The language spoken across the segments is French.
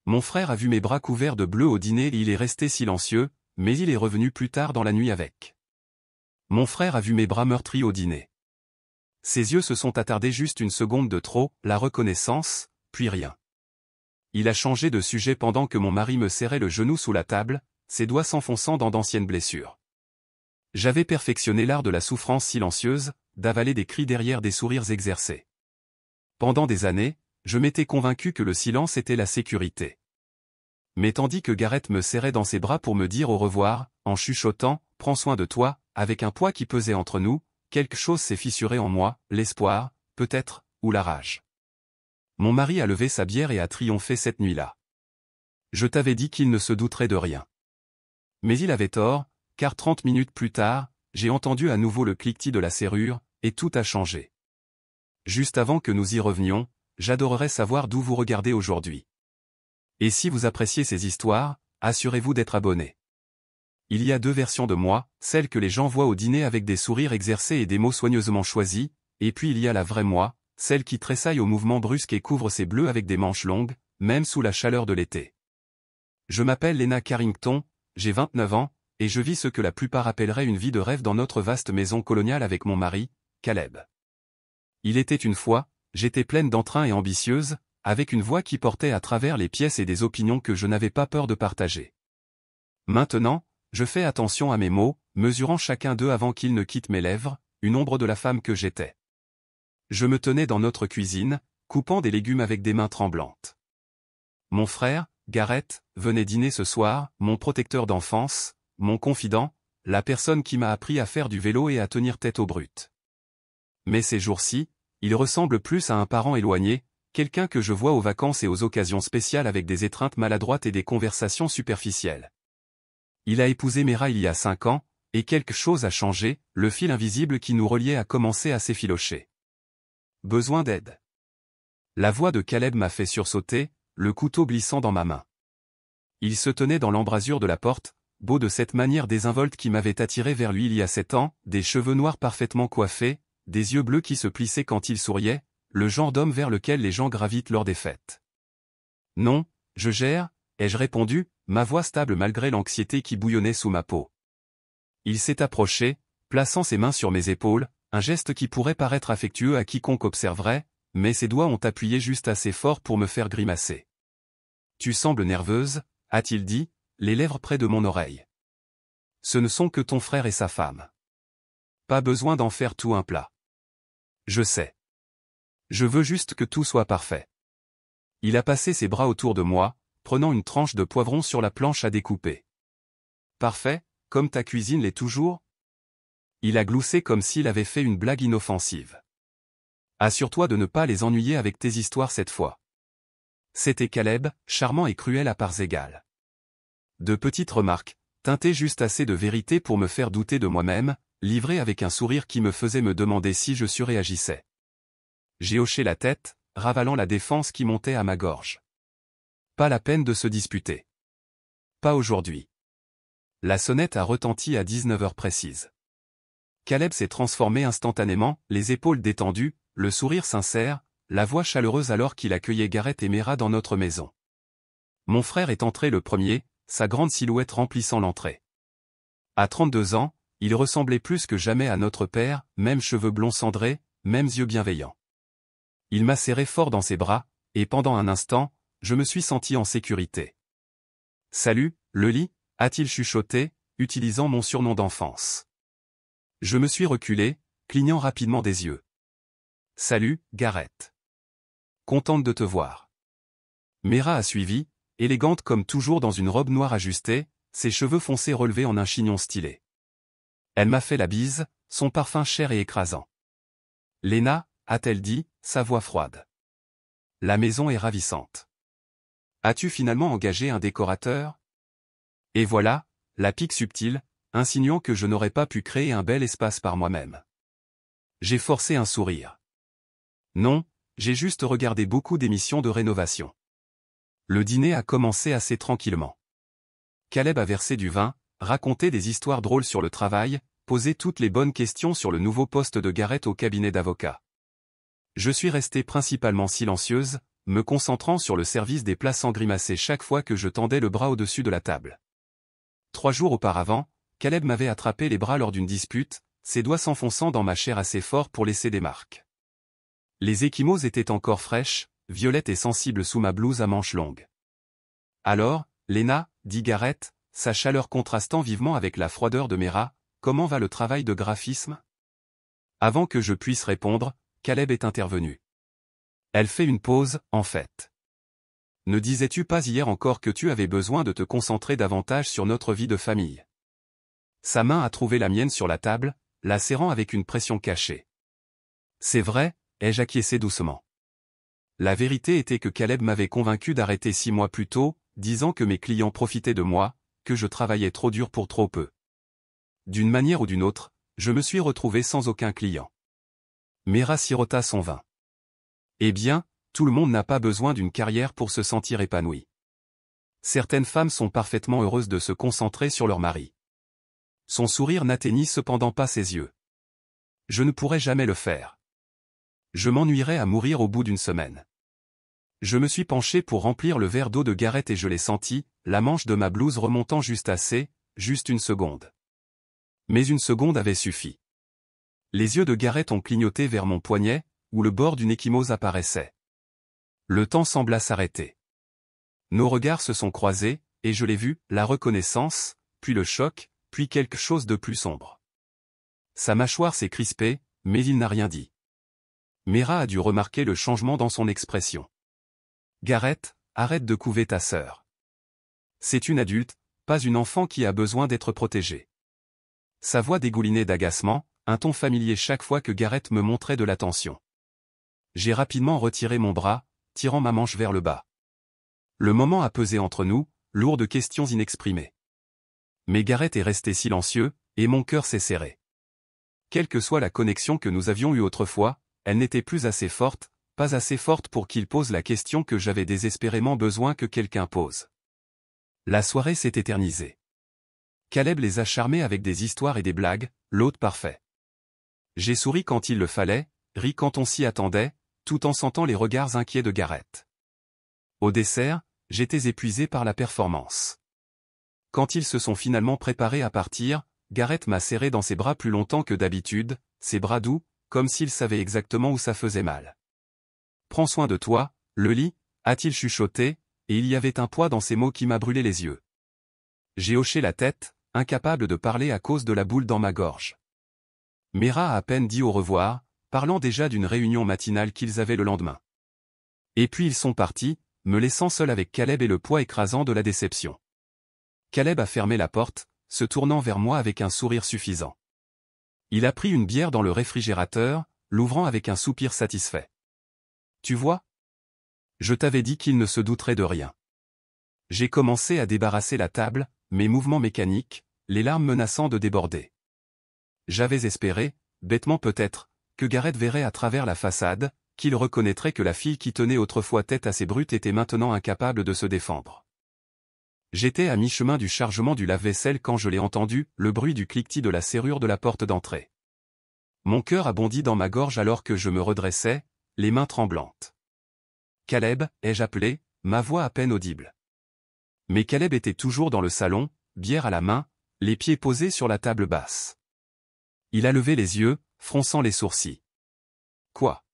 Mon frère a vu mes bras couverts de bleu au dîner et il est resté silencieux, mais il est revenu plus tard dans la nuit avec. Mon frère a vu mes bras meurtris au dîner. Ses yeux se sont attardés juste une seconde de trop, la reconnaissance, puis rien. Il a changé de sujet pendant que mon mari me serrait le genou sous la table, ses doigts s'enfonçant dans d'anciennes blessures. J'avais perfectionné l'art de la souffrance silencieuse, d'avaler des cris derrière des sourires exercés. Pendant des années, je m'étais convaincu que le silence était la sécurité. Mais tandis que Gareth me serrait dans ses bras pour me dire au revoir, en chuchotant « Prends soin de toi », avec un poids qui pesait entre nous, quelque chose s'est fissuré en moi, l'espoir, peut-être, ou la rage. Mon mari a levé sa bière et a triomphé cette nuit-là. Je t'avais dit qu'il ne se douterait de rien. Mais il avait tort, car 30 minutes plus tard, j'ai entendu à nouveau le cliquetis de la serrure, et tout a changé. Juste avant que nous y revenions, j'adorerais savoir d'où vous regardez aujourd'hui. Et si vous appréciez ces histoires, assurez-vous d'être abonné. Il y a deux versions de moi, celle que les gens voient au dîner avec des sourires exercés et des mots soigneusement choisis, et puis il y a la vraie moi, celle qui tressaille au mouvement brusque et couvre ses bleus avec des manches longues, même sous la chaleur de l'été. Je m'appelle Lena Carrington, j'ai 29 ans, et je vis ce que la plupart appelleraient une vie de rêve dans notre vaste maison coloniale avec mon mari, Caleb. Il était une fois, j'étais pleine d'entrain et ambitieuse, avec une voix qui portait à travers les pièces et des opinions que je n'avais pas peur de partager. Maintenant, je fais attention à mes mots, mesurant chacun d'eux avant qu'ils ne quittent mes lèvres, une ombre de la femme que j'étais. Je me tenais dans notre cuisine, coupant des légumes avec des mains tremblantes. Mon frère, Gareth, venait dîner ce soir, mon protecteur d'enfance, mon confident, la personne qui m'a appris à faire du vélo et à tenir tête aux brutes. Mais ces jours-ci, il ressemble plus à un parent éloigné, quelqu'un que je vois aux vacances et aux occasions spéciales avec des étreintes maladroites et des conversations superficielles. Il a épousé Mera il y a 5 ans, et quelque chose a changé, le fil invisible qui nous reliait a commencé à s'effilocher. Besoin d'aide. La voix de Caleb m'a fait sursauter, le couteau glissant dans ma main. Il se tenait dans l'embrasure de la porte, beau de cette manière désinvolte qui m'avait attiré vers lui il y a 7 ans, des cheveux noirs parfaitement coiffés, des yeux bleus qui se plissaient quand il souriait, le genre d'homme vers lequel les gens gravitent lors des fêtes. Non, je gère, ai-je répondu, ma voix stable malgré l'anxiété qui bouillonnait sous ma peau. Il s'est approché, plaçant ses mains sur mes épaules, un geste qui pourrait paraître affectueux à quiconque observerait, mais ses doigts ont appuyé juste assez fort pour me faire grimacer. « Tu sembles nerveuse » a-t-il dit, les lèvres près de mon oreille. « Ce ne sont que ton frère et sa femme. Pas besoin d'en faire tout un plat. Je sais. Je veux juste que tout soit parfait. » Il a passé ses bras autour de moi, prenant une tranche de poivron sur la planche à découper. « Parfait, comme ta cuisine l'est toujours ?» Il a gloussé comme s'il avait fait une blague inoffensive. « Assure-toi de ne pas les ennuyer avec tes histoires cette fois. » C'était Caleb, charmant et cruel à parts égales. De petites remarques, teintées juste assez de vérité pour me faire douter de moi-même, livrées avec un sourire qui me faisait me demander si je surréagissais. J'ai hoché la tête, ravalant la défense qui montait à ma gorge. Pas la peine de se disputer. Pas aujourd'hui. La sonnette a retenti à 19h précises. Caleb s'est transformé instantanément, les épaules détendues, le sourire sincère, la voix chaleureuse alors qu'il accueillait Gareth et Mera dans notre maison. Mon frère est entré le premier, sa grande silhouette remplissant l'entrée. À 32 ans, il ressemblait plus que jamais à notre père, mêmes cheveux blonds cendrés, mêmes yeux bienveillants. Il m'a serré fort dans ses bras, et pendant un instant, je me suis senti en sécurité. « Salut, Lely » a-t-il chuchoté, utilisant mon surnom d'enfance. Je me suis reculé, clignant rapidement des yeux. « Salut, Gareth. Contente de te voir. » Mera a suivi, élégante comme toujours dans une robe noire ajustée, ses cheveux foncés relevés en un chignon stylé. Elle m'a fait la bise, son parfum cher et écrasant. « Lena » a-t-elle dit, sa voix froide. « La maison est ravissante. As-tu finalement engagé un décorateur ?» Et voilà, la pique subtile, insinuant que je n'aurais pas pu créer un bel espace par moi-même. J'ai forcé un sourire. Non, j'ai juste regardé beaucoup d'émissions de rénovation. Le dîner a commencé assez tranquillement. Caleb a versé du vin, raconté des histoires drôles sur le travail, posé toutes les bonnes questions sur le nouveau poste de Gareth au cabinet d'avocat. Je suis restée principalement silencieuse, me concentrant sur le service des plats sans grimacer chaque fois que je tendais le bras au-dessus de la table. 3 jours auparavant, Caleb m'avait attrapé les bras lors d'une dispute, ses doigts s'enfonçant dans ma chair assez fort pour laisser des marques. Les ecchymoses étaient encore fraîches, violettes et sensibles sous ma blouse à manches longues. « Alors, Lena, dit Gareth, sa chaleur contrastant vivement avec la froideur de mes rats, comment va le travail de graphisme ?» Avant que je puisse répondre, Caleb est intervenu. Elle fait une pause, en fait. Ne disais-tu pas hier encore que tu avais besoin de te concentrer davantage sur notre vie de famille? Sa main a trouvé la mienne sur la table, la serrant avec une pression cachée. C'est vrai, ai-je acquiescé doucement. La vérité était que Caleb m'avait convaincu d'arrêter 6 mois plus tôt, disant que mes clients profitaient de moi, que je travaillais trop dur pour trop peu. D'une manière ou d'une autre, je me suis retrouvé sans aucun client. Mera sirota son vin. Eh bien, tout le monde n'a pas besoin d'une carrière pour se sentir épanoui. Certaines femmes sont parfaitement heureuses de se concentrer sur leur mari. Son sourire n'atteignit cependant pas ses yeux. Je ne pourrais jamais le faire. Je m'ennuierais à mourir au bout d'une semaine. Je me suis penché pour remplir le verre d'eau de Gareth et je l'ai senti, la manche de ma blouse remontant juste assez, juste une seconde. Mais une seconde avait suffi. Les yeux de Gareth ont clignoté vers mon poignet, où le bord d'une ecchymose apparaissait. Le temps sembla s'arrêter. Nos regards se sont croisés, et je l'ai vu, la reconnaissance, puis le choc, puis quelque chose de plus sombre. Sa mâchoire s'est crispée, mais il n'a rien dit. Mera a dû remarquer le changement dans son expression. Gareth, arrête de couver ta sœur. C'est une adulte, pas une enfant qui a besoin d'être protégée. Sa voix dégoulinait d'agacement, un ton familier chaque fois que Gareth me montrait de l'attention. J'ai rapidement retiré mon bras, tirant ma manche vers le bas. Le moment a pesé entre nous, lourd de questions inexprimées. Mais Gareth est resté silencieux, et mon cœur s'est serré. Quelle que soit la connexion que nous avions eue autrefois, elle n'était plus assez forte, pas assez forte pour qu'il pose la question que j'avais désespérément besoin que quelqu'un pose. La soirée s'est éternisée. Caleb les a charmés avec des histoires et des blagues, l'hôte parfait. J'ai souri quand il le fallait, ri quand on s'y attendait, tout en sentant les regards inquiets de Gareth. Au dessert, j'étais épuisé par la performance. Quand ils se sont finalement préparés à partir, Gareth m'a serré dans ses bras plus longtemps que d'habitude, ses bras doux, comme s'il savait exactement où ça faisait mal. « Prends soin de toi, le lit » a-t-il chuchoté, et il y avait un poids dans ces mots qui m'a brûlé les yeux. J'ai hoché la tête, incapable de parler à cause de la boule dans ma gorge. Mera a à peine dit au revoir, parlant déjà d'une réunion matinale qu'ils avaient le lendemain. Et puis ils sont partis, me laissant seul avec Caleb et le poids écrasant de la déception. Caleb a fermé la porte, se tournant vers moi avec un sourire suffisant. Il a pris une bière dans le réfrigérateur, l'ouvrant avec un soupir satisfait. Tu vois? Je t'avais dit qu'il ne se douterait de rien. J'ai commencé à débarrasser la table, mes mouvements mécaniques, les larmes menaçant de déborder. J'avais espéré, bêtement peut-être, que Gareth verrait à travers la façade, qu'il reconnaîtrait que la fille qui tenait autrefois tête assez brute était maintenant incapable de se défendre. J'étais à mi-chemin du chargement du lave-vaisselle quand je l'ai entendu, le bruit du cliquetis de la serrure de la porte d'entrée. Mon cœur a bondi dans ma gorge alors que je me redressais, les mains tremblantes. « Caleb » ai-je appelé, ma voix à peine audible. Mais Caleb était toujours dans le salon, bière à la main, les pieds posés sur la table basse. Il a levé les yeux, fronçant les sourcils. Quoi?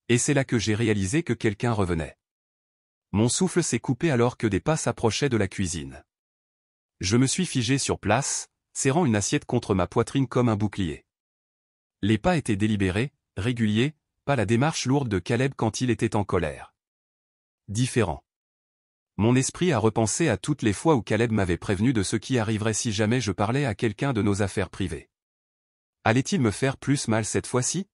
Et c'est là que j'ai réalisé que quelqu'un revenait. Mon souffle s'est coupé alors que des pas s'approchaient de la cuisine. Je me suis figé sur place, serrant une assiette contre ma poitrine comme un bouclier. Les pas étaient délibérés, réguliers, pas la démarche lourde de Caleb quand il était en colère. Différent. Mon esprit a repensé à toutes les fois où Caleb m'avait prévenu de ce qui arriverait si jamais je parlais à quelqu'un de nos affaires privées. Allait-il me faire plus mal cette fois-ci?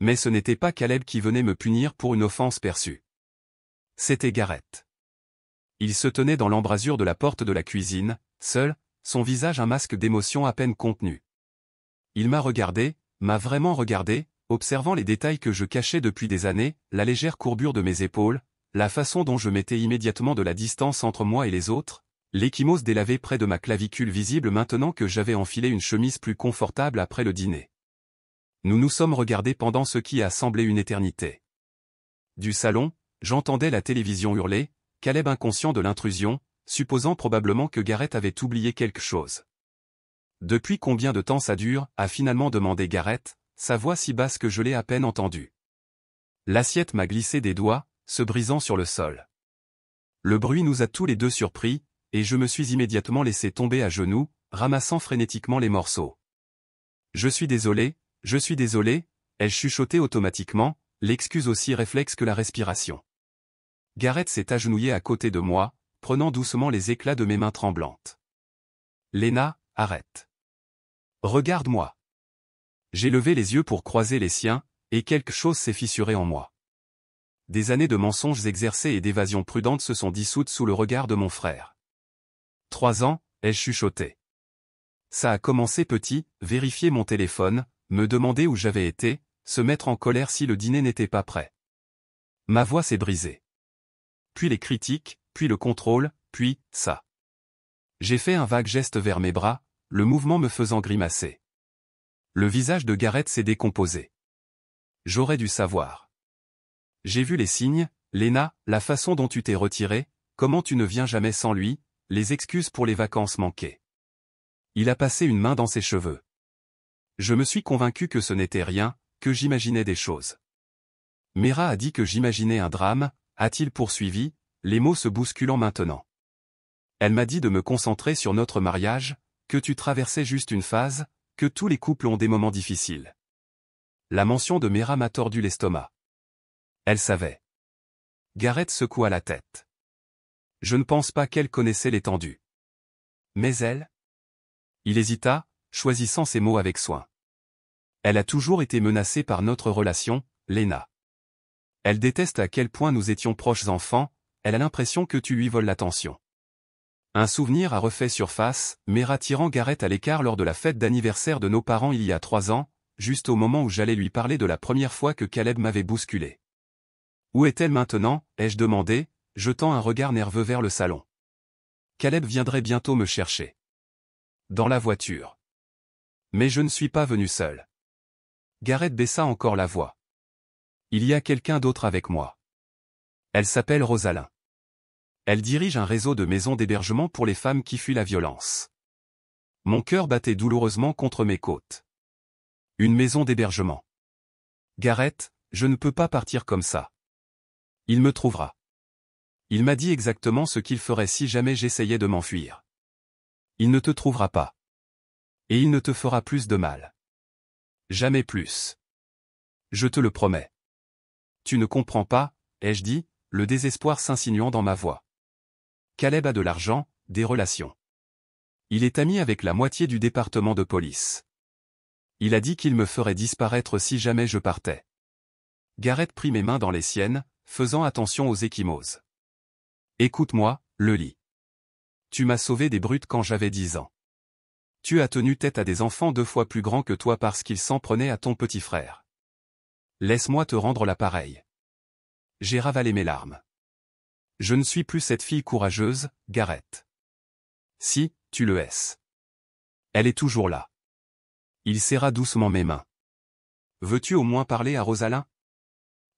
Mais ce n'était pas Caleb qui venait me punir pour une offense perçue. C'était Gareth. Il se tenait dans l'embrasure de la porte de la cuisine, seul, son visage un masque d'émotion à peine contenu. Il m'a regardé, m'a vraiment regardé, observant les détails que je cachais depuis des années, la légère courbure de mes épaules, la façon dont je mettais immédiatement de la distance entre moi et les autres, l'ecchymose délavée près de ma clavicule visible maintenant que j'avais enfilé une chemise plus confortable après le dîner. Nous nous sommes regardés pendant ce qui a semblé une éternité. Du salon, j'entendais la télévision hurler, Caleb inconscient de l'intrusion, supposant probablement que Gareth avait oublié quelque chose. Depuis combien de temps ça dure, a finalement demandé Gareth, sa voix si basse que je l'ai à peine entendue. L'assiette m'a glissé des doigts, se brisant sur le sol. Le bruit nous a tous les deux surpris, et je me suis immédiatement laissé tomber à genoux, ramassant frénétiquement les morceaux. Je suis désolé, elle chuchotait automatiquement, l'excuse aussi réflexe que la respiration. Gareth s'est agenouillé à côté de moi, prenant doucement les éclats de mes mains tremblantes. Léna, arrête. Regarde-moi. J'ai levé les yeux pour croiser les siens, et quelque chose s'est fissuré en moi. Des années de mensonges exercés et d'évasions prudentes se sont dissoutes sous le regard de mon frère. 3 ans, ai-je chuchoté. Ça a commencé petit, vérifier mon téléphone, me demander où j'avais été, se mettre en colère si le dîner n'était pas prêt. Ma voix s'est brisée. Puis les critiques, puis le contrôle, puis, ça. J'ai fait un vague geste vers mes bras, le mouvement me faisant grimacer. Le visage de Gareth s'est décomposé. J'aurais dû savoir. J'ai vu les signes, Léna, la façon dont tu t'es retirée, comment tu ne viens jamais sans lui, les excuses pour les vacances manquées. Il a passé une main dans ses cheveux. Je me suis convaincu que ce n'était rien, que j'imaginais des choses. Mera a dit que j'imaginais un drame, a-t-il poursuivi, les mots se bousculant maintenant. Elle m'a dit de me concentrer sur notre mariage, que tu traversais juste une phase, que tous les couples ont des moments difficiles. La mention de Mera m'a tordu l'estomac. Elle savait. Gareth secoua la tête. Je ne pense pas qu'elle connaissait l'étendue. Mais elle? Il hésita, choisissant ses mots avec soin. Elle a toujours été menacée par notre relation, Léna. Elle déteste à quel point nous étions proches enfants, elle a l'impression que tu lui voles l'attention. Un souvenir a refait surface, Mera tirant Gareth à l'écart lors de la fête d'anniversaire de nos parents il y a 3 ans, juste au moment où j'allais lui parler de la première fois que Caleb m'avait bousculé. Où est-elle maintenant, ai-je demandé, jetant un regard nerveux vers le salon. Caleb viendrait bientôt me chercher. Dans la voiture. Mais je ne suis pas venu seul. Gareth baissa encore la voix. Il y a quelqu'un d'autre avec moi. Elle s'appelle Rosalind. Elle dirige un réseau de maisons d'hébergement pour les femmes qui fuient la violence. Mon cœur battait douloureusement contre mes côtes. Une maison d'hébergement. Gareth, je ne peux pas partir comme ça. Il me trouvera. Il m'a dit exactement ce qu'il ferait si jamais j'essayais de m'enfuir. Il ne te trouvera pas. Et il ne te fera plus de mal. Jamais plus. Je te le promets. Tu ne comprends pas, ai-je dit, le désespoir s'insinuant dans ma voix. Caleb a de l'argent, des relations. Il est ami avec la moitié du département de police. Il a dit qu'il me ferait disparaître si jamais je partais. Gareth prit mes mains dans les siennes, faisant attention aux ecchymoses. Écoute-moi, Lely. Tu m'as sauvé des brutes quand j'avais 10 ans. Tu as tenu tête à des enfants 2 fois plus grands que toi parce qu'ils s'en prenaient à ton petit frère. Laisse-moi te rendre l'appareil. J'ai ravalé mes larmes. Je ne suis plus cette fille courageuse, Gareth. Si, tu le es. Elle est toujours là. Il serra doucement mes mains. Veux-tu au moins parler à Rosalind?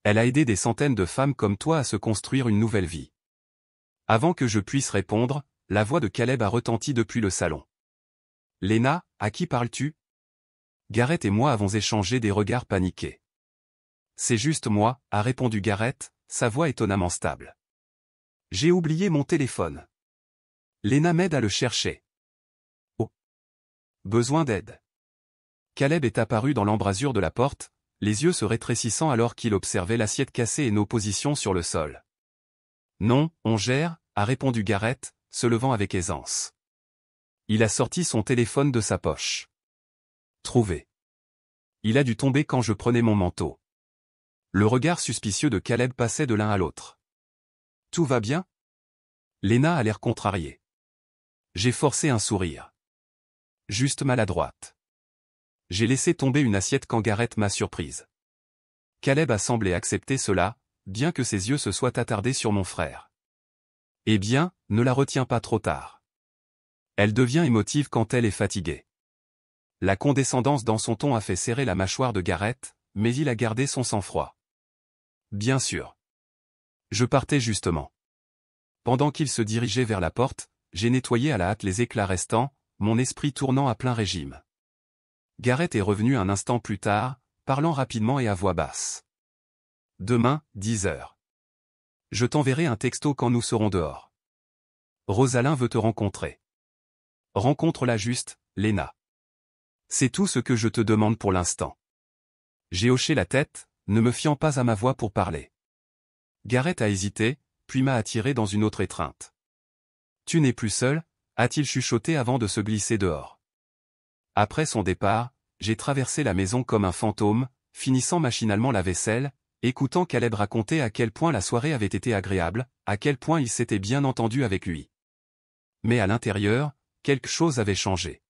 Elle a aidé des centaines de femmes comme toi à se construire une nouvelle vie. Avant que je puisse répondre, la voix de Caleb a retenti depuis le salon. Léna, à qui parles-tu? Gareth et moi avons échangé des regards paniqués. C'est juste moi, a répondu Gareth, sa voix étonnamment stable. J'ai oublié mon téléphone. Léna m'aide à le chercher. Oh. Besoin d'aide. Caleb est apparu dans l'embrasure de la porte, les yeux se rétrécissant alors qu'il observait l'assiette cassée et nos positions sur le sol. Non, on gère, a répondu Gareth, se levant avec aisance. Il a sorti son téléphone de sa poche. Trouvé. Il a dû tomber quand je prenais mon manteau. Le regard suspicieux de Caleb passait de l'un à l'autre. Tout va bien? Léna a l'air contrariée. J'ai forcé un sourire. Juste maladroite. J'ai laissé tomber une assiette quand Gareth m'a surprise. Caleb a semblé accepter cela, bien que ses yeux se soient attardés sur mon frère. Eh bien, ne la retiens pas trop tard. Elle devient émotive quand elle est fatiguée. La condescendance dans son ton a fait serrer la mâchoire de Gareth, mais il a gardé son sang-froid. Bien sûr. Je partais justement. Pendant qu'il se dirigeait vers la porte, j'ai nettoyé à la hâte les éclats restants, mon esprit tournant à plein régime. Gareth est revenu un instant plus tard, parlant rapidement et à voix basse. Demain, 10 heures. Je t'enverrai un texto quand nous serons dehors. Rosalind veut te rencontrer. Rencontre-la juste, Lena. C'est tout ce que je te demande pour l'instant. J'ai hoché la tête, ne me fiant pas à ma voix pour parler. Gareth a hésité, puis m'a attiré dans une autre étreinte. Tu n'es plus seul, a-t-il chuchoté avant de se glisser dehors. Après son départ, j'ai traversé la maison comme un fantôme, finissant machinalement la vaisselle, écoutant Caleb raconter à quel point la soirée avait été agréable, à quel point il s'était bien entendu avec lui. Mais à l'intérieur, quelque chose avait changé.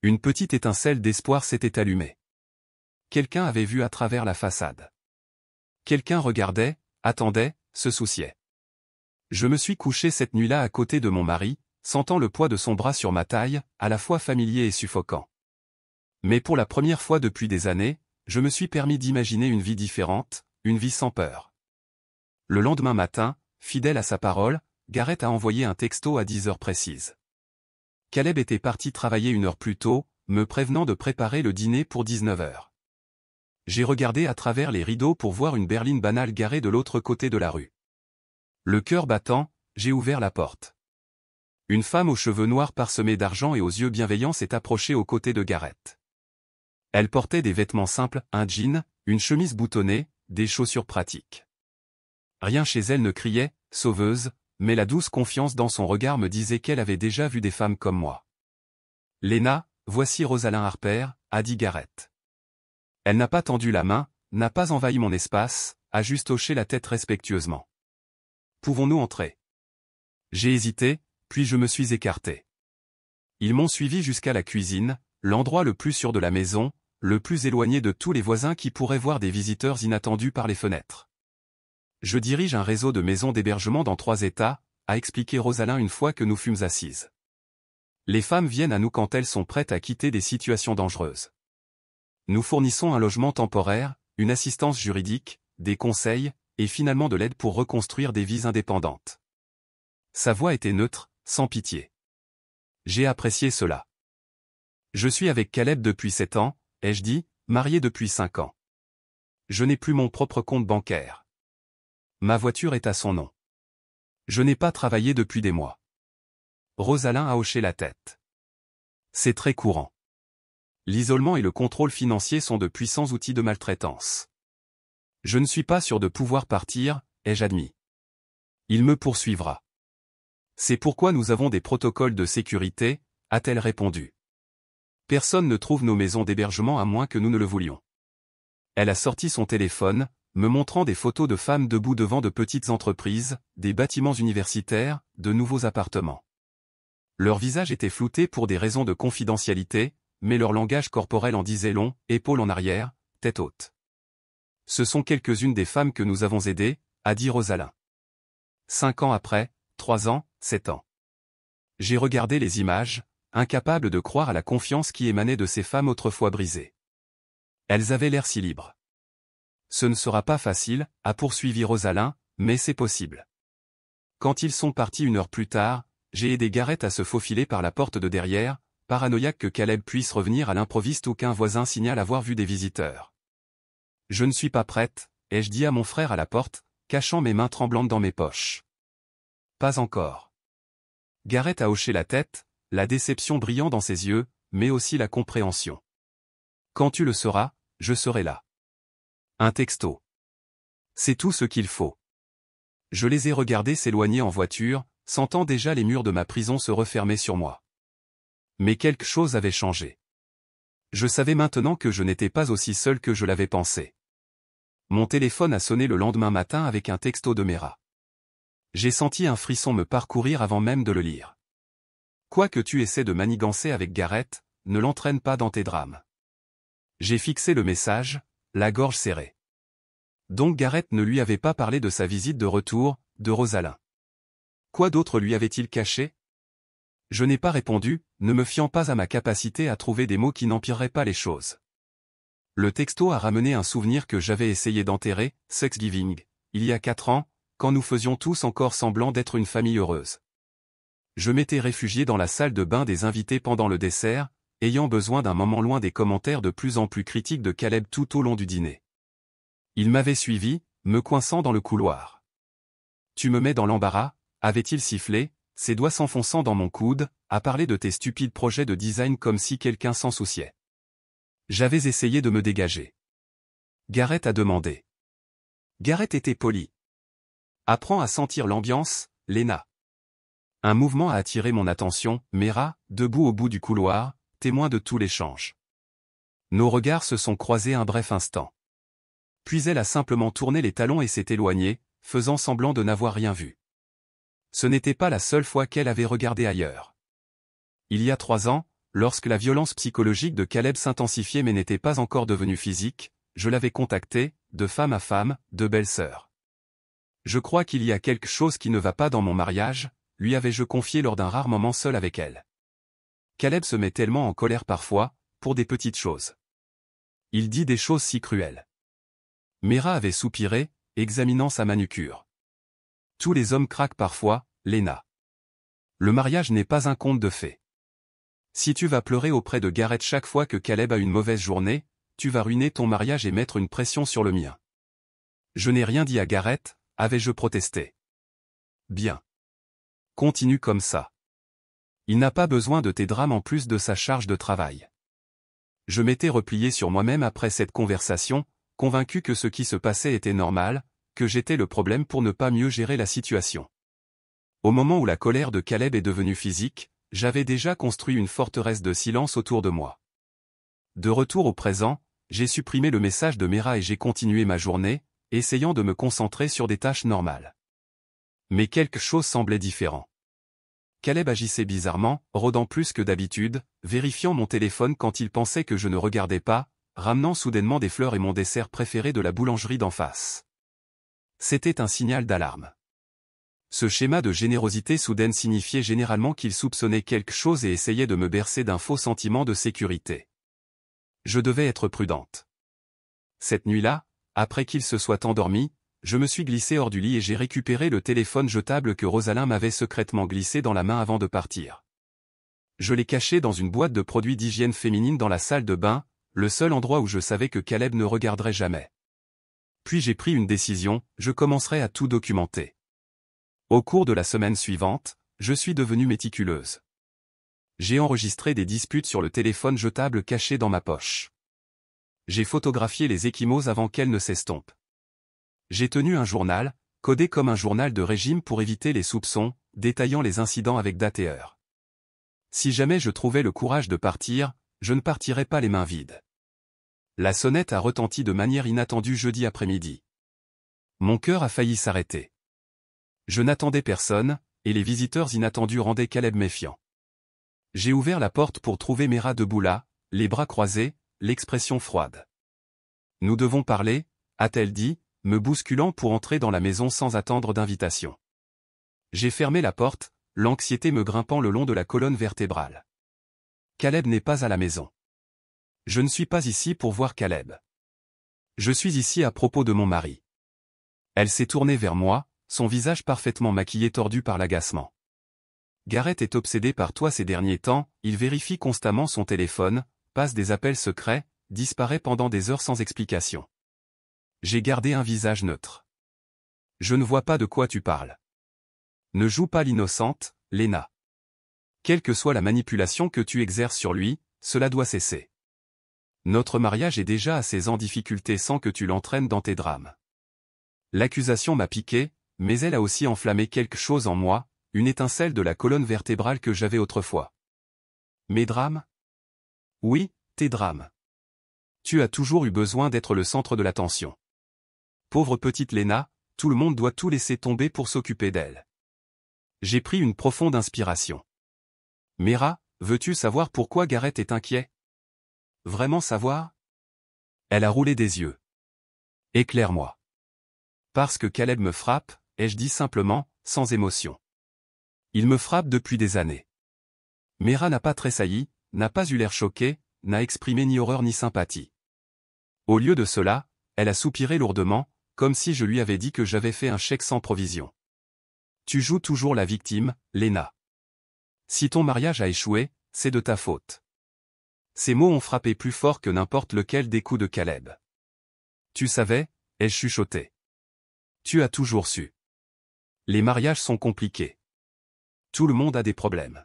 Une petite étincelle d'espoir s'était allumée. Quelqu'un avait vu à travers la façade. Quelqu'un regardait, attendait, se souciait. Je me suis couché cette nuit-là à côté de mon mari, sentant le poids de son bras sur ma taille, à la fois familier et suffocant. Mais pour la première fois depuis des années, je me suis permis d'imaginer une vie différente, une vie sans peur. Le lendemain matin, fidèle à sa parole, Gareth a envoyé un texto à 10 heures précises. Caleb était parti travailler 1 heure plus tôt, me prévenant de préparer le dîner pour 19 heures. J'ai regardé à travers les rideaux pour voir une berline banale garée de l'autre côté de la rue. Le cœur battant, j'ai ouvert la porte. Une femme aux cheveux noirs parsemés d'argent et aux yeux bienveillants s'est approchée aux côtés de Gareth. Elle portait des vêtements simples, un jean, une chemise boutonnée, des chaussures pratiques. Rien chez elle ne criait « sauveuse », mais la douce confiance dans son regard me disait qu'elle avait déjà vu des femmes comme moi. « Lena, voici Rosalind Harper », a dit Gareth. Elle n'a pas tendu la main, n'a pas envahi mon espace, a juste hoché la tête respectueusement. « Pouvons-nous entrer ?» J'ai hésité, puis je me suis écarté. Ils m'ont suivi jusqu'à la cuisine, l'endroit le plus sûr de la maison, le plus éloigné de tous les voisins qui pourraient voir des visiteurs inattendus par les fenêtres. Je dirige un réseau de maisons d'hébergement dans 3 États, a expliqué Rosalind une fois que nous fûmes assises. Les femmes viennent à nous quand elles sont prêtes à quitter des situations dangereuses. Nous fournissons un logement temporaire, une assistance juridique, des conseils, et finalement de l'aide pour reconstruire des vies indépendantes. Sa voix était neutre, sans pitié. J'ai apprécié cela. Je suis avec Caleb depuis 7 ans, ai-je dit, marié depuis 5 ans. Je n'ai plus mon propre compte bancaire. Ma voiture est à son nom. Je n'ai pas travaillé depuis des mois. Rosalind a hoché la tête. C'est très courant. L'isolement et le contrôle financier sont de puissants outils de maltraitance. Je ne suis pas sûr de pouvoir partir, ai-je admis. Il me poursuivra. C'est pourquoi nous avons des protocoles de sécurité, a-t-elle répondu. Personne ne trouve nos maisons d'hébergement à moins que nous ne le voulions. Elle a sorti son téléphone, me montrant des photos de femmes debout devant de petites entreprises, des bâtiments universitaires, de nouveaux appartements. Leur visage était flouté pour des raisons de confidentialité, mais leur langage corporel en disait long, épaules en arrière, tête haute. Ce sont quelques-unes des femmes que nous avons aidées, a dit Rosalind. 5 ans après, 3 ans, 7 ans. J'ai regardé les images, incapable de croire à la confiance qui émanait de ces femmes autrefois brisées. Elles avaient l'air si libres. Ce ne sera pas facile, a poursuivi Rosalind, mais c'est possible. Quand ils sont partis 1 heure plus tard, j'ai aidé Gareth à se faufiler par la porte de derrière, paranoïaque que Caleb puisse revenir à l'improviste ou qu'un voisin signale avoir vu des visiteurs. Je ne suis pas prête, ai-je dit à mon frère à la porte, cachant mes mains tremblantes dans mes poches. Pas encore. Gareth a hoché la tête, la déception brillant dans ses yeux, mais aussi la compréhension. Quand tu le seras, je serai là. Un texto. C'est tout ce qu'il faut. Je les ai regardés s'éloigner en voiture, sentant déjà les murs de ma prison se refermer sur moi. Mais quelque chose avait changé. Je savais maintenant que je n'étais pas aussi seul que je l'avais pensé. Mon téléphone a sonné le lendemain matin avec un texto de Mera. J'ai senti un frisson me parcourir avant même de le lire. Quoi que tu essaies de manigancer avec Gareth, ne l'entraîne pas dans tes drames. J'ai fixé le message, la gorge serrée. Donc Gareth ne lui avait pas parlé de sa visite de retour, de Rosalind. Quoi d'autre lui avait-il caché? Je n'ai pas répondu, ne me fiant pas à ma capacité à trouver des mots qui n'empireraient pas les choses. Le texto a ramené un souvenir que j'avais essayé d'enterrer, Thanksgiving, il y a 4 ans, quand nous faisions tous encore semblant d'être une famille heureuse. Je m'étais réfugié dans la salle de bain des invités pendant le dessert, ayant besoin d'un moment loin des commentaires de plus en plus critiques de Caleb tout au long du dîner. Il m'avait suivi, me coinçant dans le couloir. « Tu me mets dans l'embarras », avait-il sifflé, ses doigts s'enfonçant dans mon coude, à parler de tes stupides projets de design comme si quelqu'un s'en souciait. J'avais essayé de me dégager. Gareth a demandé. Gareth était poli. Apprends à sentir l'ambiance, Lena. Un mouvement a attiré mon attention, Mera, debout au bout du couloir, témoin de tout l'échange. Nos regards se sont croisés un bref instant. Puis elle a simplement tourné les talons et s'est éloignée, faisant semblant de n'avoir rien vu. Ce n'était pas la seule fois qu'elle avait regardé ailleurs. Il y a 3 ans, lorsque la violence psychologique de Caleb s'intensifiait mais n'était pas encore devenue physique, je l'avais contacté, de femme à femme, de belle-sœur. Je crois qu'il y a quelque chose qui ne va pas dans mon mariage, lui avais-je confié lors d'un rare moment seul avec elle. Caleb se met tellement en colère parfois, pour des petites choses. Il dit des choses si cruelles. Mera avait soupiré, examinant sa manucure. Tous les hommes craquent parfois, Lena. Le mariage n'est pas un conte de fées. Si tu vas pleurer auprès de Gareth chaque fois que Caleb a une mauvaise journée, tu vas ruiner ton mariage et mettre une pression sur le mien. Je n'ai rien dit à Gareth, avais-je protesté. Bien. Continue comme ça. Il n'a pas besoin de tes drames en plus de sa charge de travail. Je m'étais replié sur moi-même après cette conversation, convaincu que ce qui se passait était normal, que j'étais le problème pour ne pas mieux gérer la situation. Au moment où la colère de Caleb est devenue physique, j'avais déjà construit une forteresse de silence autour de moi. De retour au présent, j'ai supprimé le message de Mera et j'ai continué ma journée, essayant de me concentrer sur des tâches normales. Mais quelque chose semblait différent. Caleb agissait bizarrement, rôdant plus que d'habitude, vérifiant mon téléphone quand il pensait que je ne regardais pas, ramenant soudainement des fleurs et mon dessert préféré de la boulangerie d'en face. C'était un signal d'alarme. Ce schéma de générosité soudaine signifiait généralement qu'il soupçonnait quelque chose et essayait de me bercer d'un faux sentiment de sécurité. Je devais être prudente. Cette nuit-là, après qu'il se soit endormi, je me suis glissé hors du lit et j'ai récupéré le téléphone jetable que Rosalind m'avait secrètement glissé dans la main avant de partir. Je l'ai caché dans une boîte de produits d'hygiène féminine dans la salle de bain, le seul endroit où je savais que Caleb ne regarderait jamais. Puis j'ai pris une décision, je commencerai à tout documenter. Au cours de la semaine suivante, je suis devenue méticuleuse. J'ai enregistré des disputes sur le téléphone jetable caché dans ma poche. J'ai photographié les ecchymoses avant qu'elles ne s'estompent. J'ai tenu un journal, codé comme un journal de régime pour éviter les soupçons, détaillant les incidents avec date et heure. Si jamais je trouvais le courage de partir, je ne partirais pas les mains vides. La sonnette a retenti de manière inattendue jeudi après-midi. Mon cœur a failli s'arrêter. Je n'attendais personne, et les visiteurs inattendus rendaient Caleb méfiant. J'ai ouvert la porte pour trouver Mera debout là, les bras croisés, l'expression froide. « Nous devons parler », a-t-elle dit, me bousculant pour entrer dans la maison sans attendre d'invitation. J'ai fermé la porte, l'anxiété me grimpant le long de la colonne vertébrale. Caleb n'est pas à la maison. Je ne suis pas ici pour voir Caleb. Je suis ici à propos de mon mari. Elle s'est tournée vers moi, son visage parfaitement maquillé tordu par l'agacement. Gareth est obsédé par toi ces derniers temps, il vérifie constamment son téléphone, passe des appels secrets, disparaît pendant des heures sans explication. J'ai gardé un visage neutre. Je ne vois pas de quoi tu parles. Ne joue pas l'innocente, Lena. Quelle que soit la manipulation que tu exerces sur lui, cela doit cesser. Notre mariage est déjà assez en difficulté sans que tu l'entraînes dans tes drames. L'accusation m'a piqué, mais elle a aussi enflammé quelque chose en moi, une étincelle de la colonne vertébrale que j'avais autrefois. Mes drames? Oui, tes drames. Tu as toujours eu besoin d'être le centre de l'attention. Pauvre petite Lena, tout le monde doit tout laisser tomber pour s'occuper d'elle. J'ai pris une profonde inspiration. Mera, veux-tu savoir pourquoi Gareth est inquiet? Vraiment savoir? Elle a roulé des yeux. Éclaire-moi. Parce que Caleb me frappe, ai-je dit simplement, sans émotion. Il me frappe depuis des années. Mera n'a pas tressailli, n'a pas eu l'air choqué, n'a exprimé ni horreur ni sympathie. Au lieu de cela, elle a soupiré lourdement, comme si je lui avais dit que j'avais fait un chèque sans provision. Tu joues toujours la victime, Léna. Si ton mariage a échoué, c'est de ta faute. Ces mots ont frappé plus fort que n'importe lequel des coups de Caleb. Tu savais, ai-je chuchoté. Tu as toujours su. Les mariages sont compliqués. Tout le monde a des problèmes.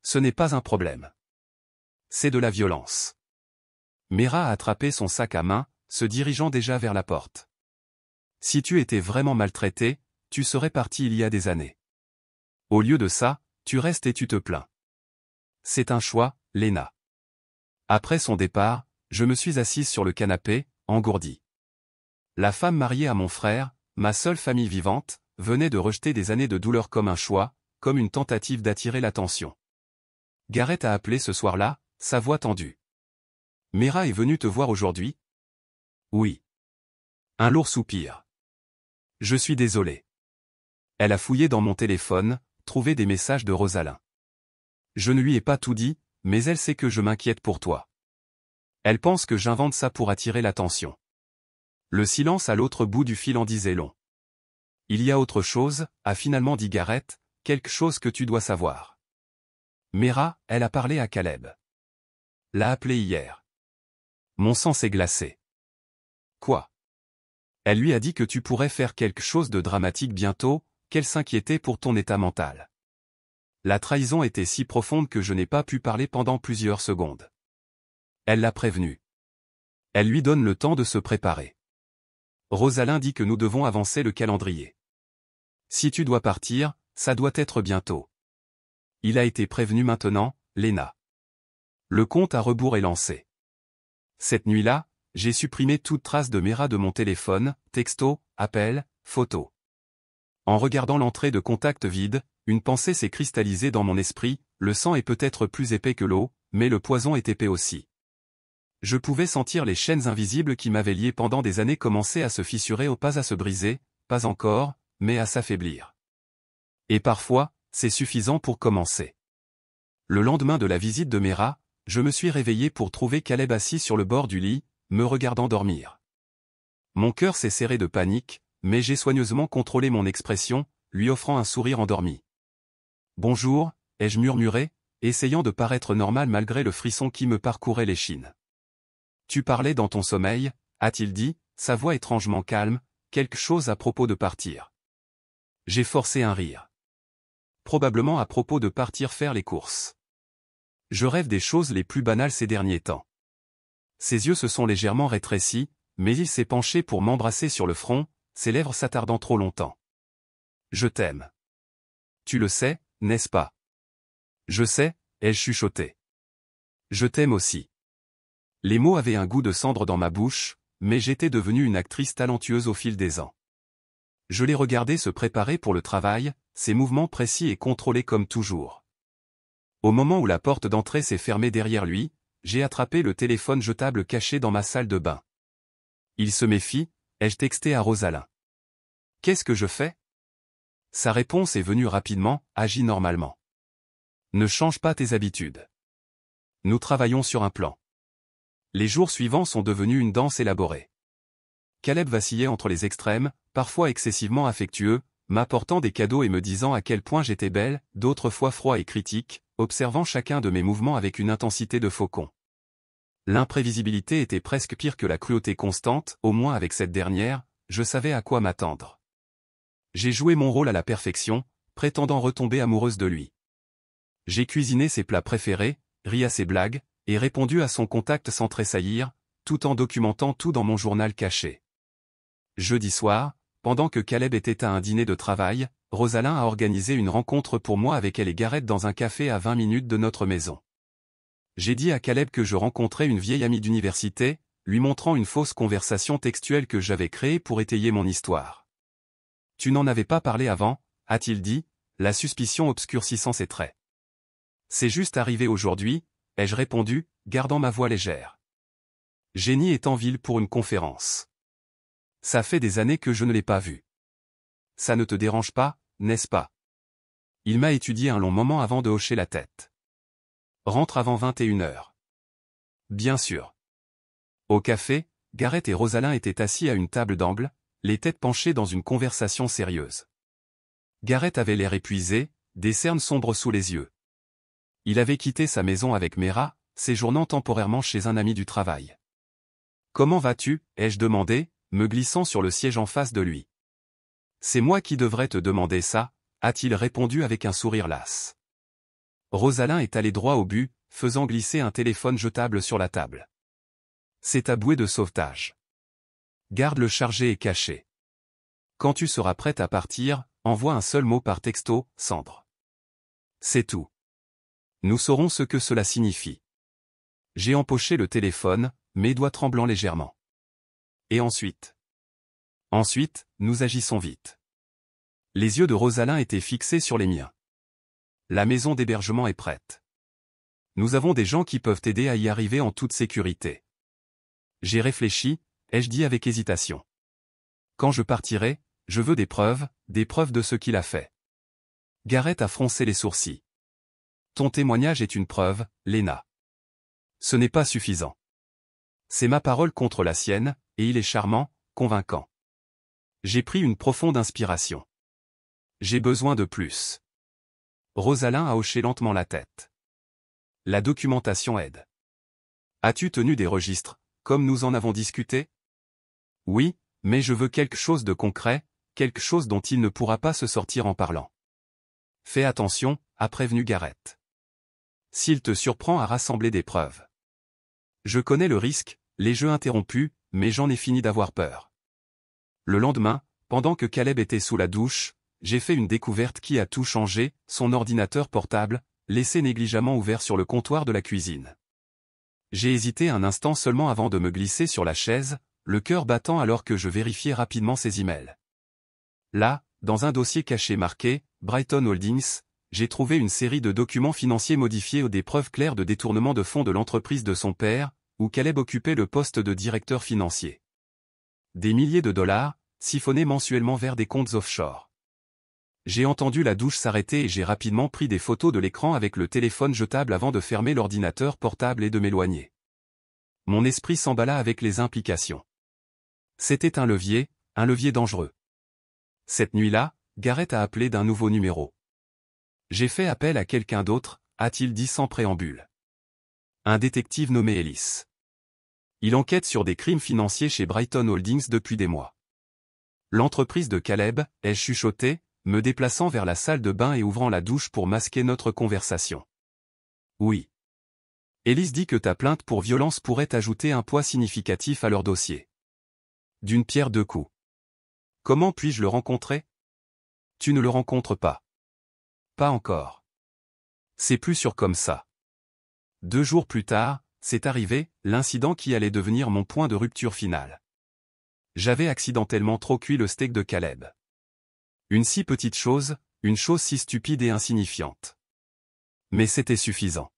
Ce n'est pas un problème. C'est de la violence. Mera a attrapé son sac à main, se dirigeant déjà vers la porte. Si tu étais vraiment maltraité, tu serais parti il y a des années. Au lieu de ça, tu restes et tu te plains. C'est un choix, Léna. Après son départ, je me suis assise sur le canapé, engourdie. La femme mariée à mon frère, ma seule famille vivante, venait de rejeter des années de douleur comme un choix, comme une tentative d'attirer l'attention. Garrett a appelé ce soir-là, sa voix tendue. Mera est venue te voir aujourd'hui? Oui. Un lourd soupir. Je suis désolé. Elle a fouillé dans mon téléphone, trouvé des messages de Rosalind. Je ne lui ai pas tout dit, mais elle sait que je m'inquiète pour toi. Elle pense que j'invente ça pour attirer l'attention. Le silence à l'autre bout du fil en disait long. Il y a autre chose, a finalement dit Garrett, quelque chose que tu dois savoir. Mera, elle a parlé à Caleb. L'a appelé hier. Mon sang s'est glacé. Quoi? Elle lui a dit que tu pourrais faire quelque chose de dramatique bientôt, qu'elle s'inquiétait pour ton état mental. La trahison était si profonde que je n'ai pas pu parler pendant plusieurs secondes. Elle l'a prévenu. Elle lui donne le temps de se préparer. Rosalind dit que nous devons avancer le calendrier. Si tu dois partir, ça doit être bientôt. Il a été prévenu maintenant, Léna. Le compte à rebours est lancé. Cette nuit-là, j'ai supprimé toute trace de Mera de mon téléphone, texto, appel, photo. En regardant l'entrée de contact vide, une pensée s'est cristallisée dans mon esprit, le sang est peut-être plus épais que l'eau, mais le poison est épais aussi. Je pouvais sentir les chaînes invisibles qui m'avaient lié pendant des années commencer à se fissurer ou pas à se briser, pas encore, mais à s'affaiblir. Et parfois, c'est suffisant pour commencer. Le lendemain de la visite de Mera, je me suis réveillé pour trouver Caleb assis sur le bord du lit, me regardant dormir. Mon cœur s'est serré de panique, mais j'ai soigneusement contrôlé mon expression, lui offrant un sourire endormi. « Bonjour », ai-je murmuré, essayant de paraître normal malgré le frisson qui me parcourait l'échine. « Tu parlais dans ton sommeil », a-t-il dit, sa voix étrangement calme, quelque chose à propos de partir. J'ai forcé un rire. Probablement à propos de partir faire les courses. Je rêve des choses les plus banales ces derniers temps. Ses yeux se sont légèrement rétrécis, mais il s'est penché pour m'embrasser sur le front, ses lèvres s'attardant trop longtemps. Je t'aime. Tu le sais, n'est-ce pas? Je sais, ai-je chuchoté. Je t'aime aussi. Les mots avaient un goût de cendre dans ma bouche, mais j'étais devenue une actrice talentueuse au fil des ans. Je l'ai regardé se préparer pour le travail, ses mouvements précis et contrôlés comme toujours. Au moment où la porte d'entrée s'est fermée derrière lui, j'ai attrapé le téléphone jetable caché dans ma salle de bain. Il se méfie, ai-je texté à Rosalind. Qu'est-ce que je fais? Sa réponse est venue rapidement, agis normalement. Ne change pas tes habitudes. Nous travaillons sur un plan. Les jours suivants sont devenus une danse élaborée. Caleb vacillait entre les extrêmes, parfois excessivement affectueux, m'apportant des cadeaux et me disant à quel point j'étais belle, d'autres fois froid et critique, observant chacun de mes mouvements avec une intensité de faucon. L'imprévisibilité était presque pire que la cruauté constante, au moins avec cette dernière, je savais à quoi m'attendre. J'ai joué mon rôle à la perfection, prétendant retomber amoureuse de lui. J'ai cuisiné ses plats préférés, ri à ses blagues, et répondu à son contact sans tressaillir, tout en documentant tout dans mon journal caché. Jeudi soir, pendant que Caleb était à un dîner de travail, Rosalind a organisé une rencontre pour moi avec elle et Garrett dans un café à 20 minutes de notre maison. J'ai dit à Caleb que je rencontrais une vieille amie d'université, lui montrant une fausse conversation textuelle que j'avais créée pour étayer mon histoire. « Tu n'en avais pas parlé avant » a-t-il dit, la suspicion obscurcissant ses traits. « C'est juste arrivé aujourd'hui » ai-je répondu, gardant ma voix légère. Jenny est en ville pour une conférence. Ça fait des années que je ne l'ai pas vue. Ça ne te dérange pas, n'est-ce pas? Il m'a étudié un long moment avant de hocher la tête. Rentre avant 21h. Bien sûr. Au café, Garrett et Rosalind étaient assis à une table d'angle, les têtes penchées dans une conversation sérieuse. Gareth avait l'air épuisé, des cernes sombres sous les yeux. Il avait quitté sa maison avec Mera, séjournant temporairement chez un ami du travail. « Comment vas-tu » ai-je demandé, me glissant sur le siège en face de lui. « C'est moi qui devrais te demander ça » a-t-il répondu avec un sourire las. Rosalind est allé droit au but, faisant glisser un téléphone jetable sur la table. « C'est ta bouée de sauvetage. Garde-le chargé et caché. Quand tu seras prête à partir, envoie un seul mot par texto, Sandre. C'est tout. Nous saurons ce que cela signifie. » J'ai empoché le téléphone, mes doigts tremblant légèrement. Et ensuite ? Ensuite, nous agissons vite. Les yeux de Rosalind étaient fixés sur les miens. La maison d'hébergement est prête. Nous avons des gens qui peuvent t'aider à y arriver en toute sécurité. J'ai réfléchi, ai-je dit avec hésitation. Quand je partirai, je veux des preuves de ce qu'il a fait. Gareth a froncé les sourcils. Ton témoignage est une preuve, Lena. Ce n'est pas suffisant. C'est ma parole contre la sienne, et il est charmant, convaincant. J'ai pris une profonde inspiration. J'ai besoin de plus. Rosalind a hoché lentement la tête. La documentation aide. As-tu tenu des registres, comme nous en avons discuté? Oui, mais je veux quelque chose de concret, quelque chose dont il ne pourra pas se sortir en parlant. Fais attention, a prévenu Gareth. S'il te surprend à rassembler des preuves. Je connais le risque, les jeux interrompus, mais j'en ai fini d'avoir peur. Le lendemain, pendant que Caleb était sous la douche, j'ai fait une découverte qui a tout changé, son ordinateur portable, laissé négligemment ouvert sur le comptoir de la cuisine. J'ai hésité un instant seulement avant de me glisser sur la chaise, le cœur battant alors que je vérifiais rapidement ses emails. Là, dans un dossier caché marqué « Brighton Holdings », j'ai trouvé une série de documents financiers modifiés ou des preuves claires de détournement de fonds de l'entreprise de son père, où Caleb occupait le poste de directeur financier. Des milliers de dollars, siphonnés mensuellement vers des comptes offshore. J'ai entendu la douche s'arrêter et j'ai rapidement pris des photos de l'écran avec le téléphone jetable avant de fermer l'ordinateur portable et de m'éloigner. Mon esprit s'emballa avec les implications. C'était un levier dangereux. Cette nuit-là, Gareth a appelé d'un nouveau numéro. J'ai fait appel à quelqu'un d'autre, a-t-il dit sans préambule. Un détective nommé Ellis. Il enquête sur des crimes financiers chez Brighton Holdings depuis des mois. L'entreprise de Caleb, ai-je chuchoté, me déplaçant vers la salle de bain et ouvrant la douche pour masquer notre conversation. Oui. Ellis dit que ta plainte pour violence pourrait ajouter un poids significatif à leur dossier. D'une pierre deux coups. Comment puis-je le rencontrer? Tu ne le rencontres pas. Pas encore. C'est plus sûr comme ça. 2 jours plus tard, c'est arrivé, l'incident qui allait devenir mon point de rupture final. J'avais accidentellement trop cuit le steak de Caleb. Une si petite chose, une chose si stupide et insignifiante. Mais c'était suffisant.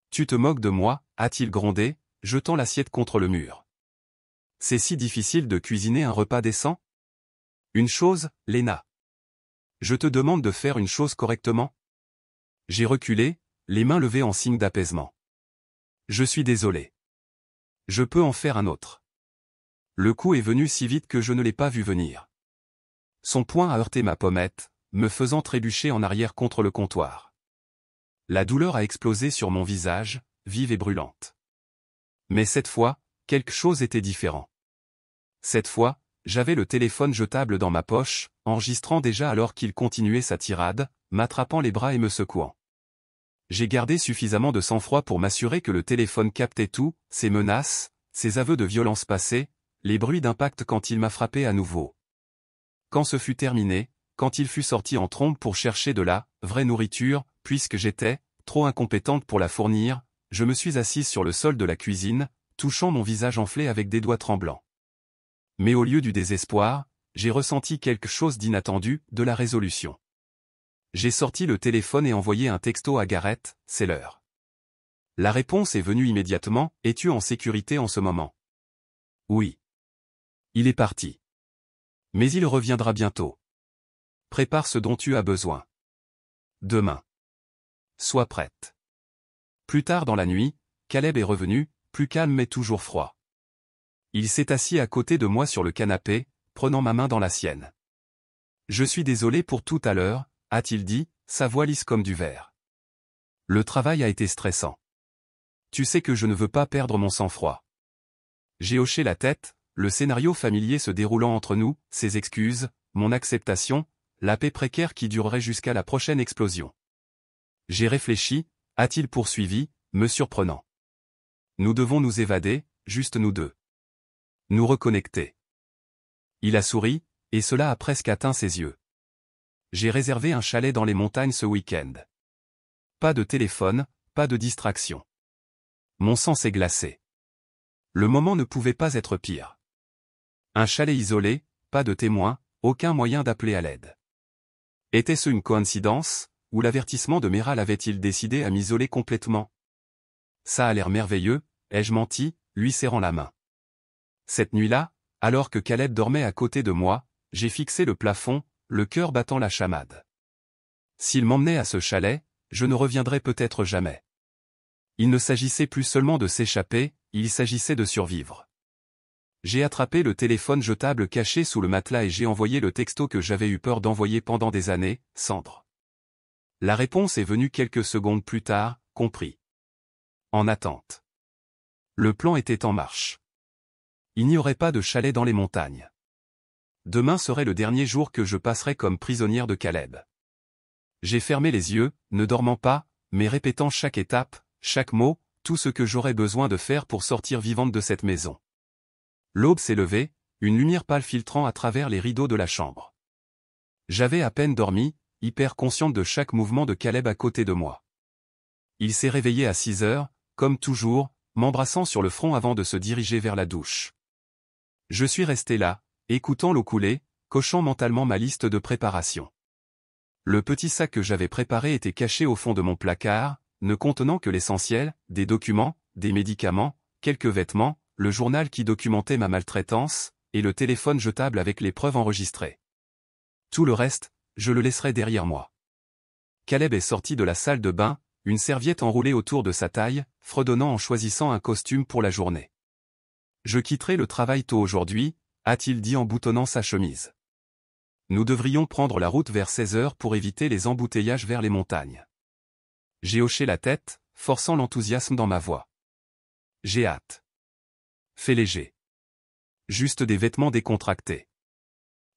Tu te moques de moi, a-t-il grondé, jetant l'assiette contre le mur. C'est si difficile de cuisiner un repas décent? Une chose, Lena. Je te demande de faire une chose correctement? J'ai reculé, les mains levées en signe d'apaisement. Je suis désolé. Je peux en faire un autre. Le coup est venu si vite que je ne l'ai pas vu venir. Son poing a heurté ma pommette, me faisant trébucher en arrière contre le comptoir. La douleur a explosé sur mon visage, vive et brûlante. Mais cette fois, quelque chose était différent. Cette fois, j'avais le téléphone jetable dans ma poche, enregistrant déjà alors qu'il continuait sa tirade, m'attrapant les bras et me secouant. J'ai gardé suffisamment de sang-froid pour m'assurer que le téléphone captait tout, ses menaces, ses aveux de violence passée, les bruits d'impact quand il m'a frappé à nouveau. Quand ce fut terminé, quand il fut sorti en trombe pour chercher de la vraie nourriture, puisque j'étais trop incompétente pour la fournir, je me suis assise sur le sol de la cuisine, touchant mon visage enflé avec des doigts tremblants. Mais au lieu du désespoir, j'ai ressenti quelque chose d'inattendu, de la résolution. J'ai sorti le téléphone et envoyé un texto à Gareth, c'est l'heure. La réponse est venue immédiatement, es-tu en sécurité en ce moment? Oui. Il est parti. Mais il reviendra bientôt. Prépare ce dont tu as besoin. Demain. Sois prête. Plus tard dans la nuit, Caleb est revenu, plus calme mais toujours froid. Il s'est assis à côté de moi sur le canapé, prenant ma main dans la sienne. Je suis désolé pour tout à l'heure, a-t-il dit, sa voix lisse comme du verre. Le travail a été stressant. Tu sais que je ne veux pas perdre mon sang-froid. J'ai hoché la tête, le scénario familier se déroulant entre nous, ses excuses, mon acceptation, la paix précaire qui durerait jusqu'à la prochaine explosion. J'ai réfléchi, a-t-il poursuivi, me surprenant. Nous devons nous évader, juste nous deux. Nous reconnecter. Il a souri, et cela a presque atteint ses yeux. J'ai réservé un chalet dans les montagnes ce week-end. Pas de téléphone, pas de distraction. Mon sang s'est glacé. Le moment ne pouvait pas être pire. Un chalet isolé, pas de témoins, aucun moyen d'appeler à l'aide. Était-ce une coïncidence, ou l'avertissement de Meral avait-il décidé à m'isoler complètement? Ça a l'air merveilleux, ai-je menti, lui serrant la main. Cette nuit-là, alors que Caleb dormait à côté de moi, j'ai fixé le plafond, le cœur battant la chamade. S'il m'emmenait à ce chalet, je ne reviendrais peut-être jamais. Il ne s'agissait plus seulement de s'échapper, il s'agissait de survivre. J'ai attrapé le téléphone jetable caché sous le matelas et j'ai envoyé le texto que j'avais eu peur d'envoyer pendant des années, Sandre. La réponse est venue quelques secondes plus tard, compris. En attente. Le plan était en marche. Il n'y aurait pas de chalet dans les montagnes. Demain serait le dernier jour que je passerais comme prisonnière de Caleb. J'ai fermé les yeux, ne dormant pas, mais répétant chaque étape, chaque mot, tout ce que j'aurais besoin de faire pour sortir vivante de cette maison. L'aube s'est levée, une lumière pâle filtrant à travers les rideaux de la chambre. J'avais à peine dormi, hyper consciente de chaque mouvement de Caleb à côté de moi. Il s'est réveillé à 6 heures, comme toujours, m'embrassant sur le front avant de se diriger vers la douche. Je suis resté là, écoutant l'eau couler, cochant mentalement ma liste de préparation. Le petit sac que j'avais préparé était caché au fond de mon placard, ne contenant que l'essentiel, des documents, des médicaments, quelques vêtements, le journal qui documentait ma maltraitance, et le téléphone jetable avec les preuves enregistrées. Tout le reste, je le laisserai derrière moi. Caleb est sorti de la salle de bain, une serviette enroulée autour de sa taille, fredonnant en choisissant un costume pour la journée. Je quitterai le travail tôt aujourd'hui, a-t-il dit en boutonnant sa chemise. Nous devrions prendre la route vers 16 heures pour éviter les embouteillages vers les montagnes. J'ai hoché la tête, forçant l'enthousiasme dans ma voix. J'ai hâte. Fais léger. Juste des vêtements décontractés.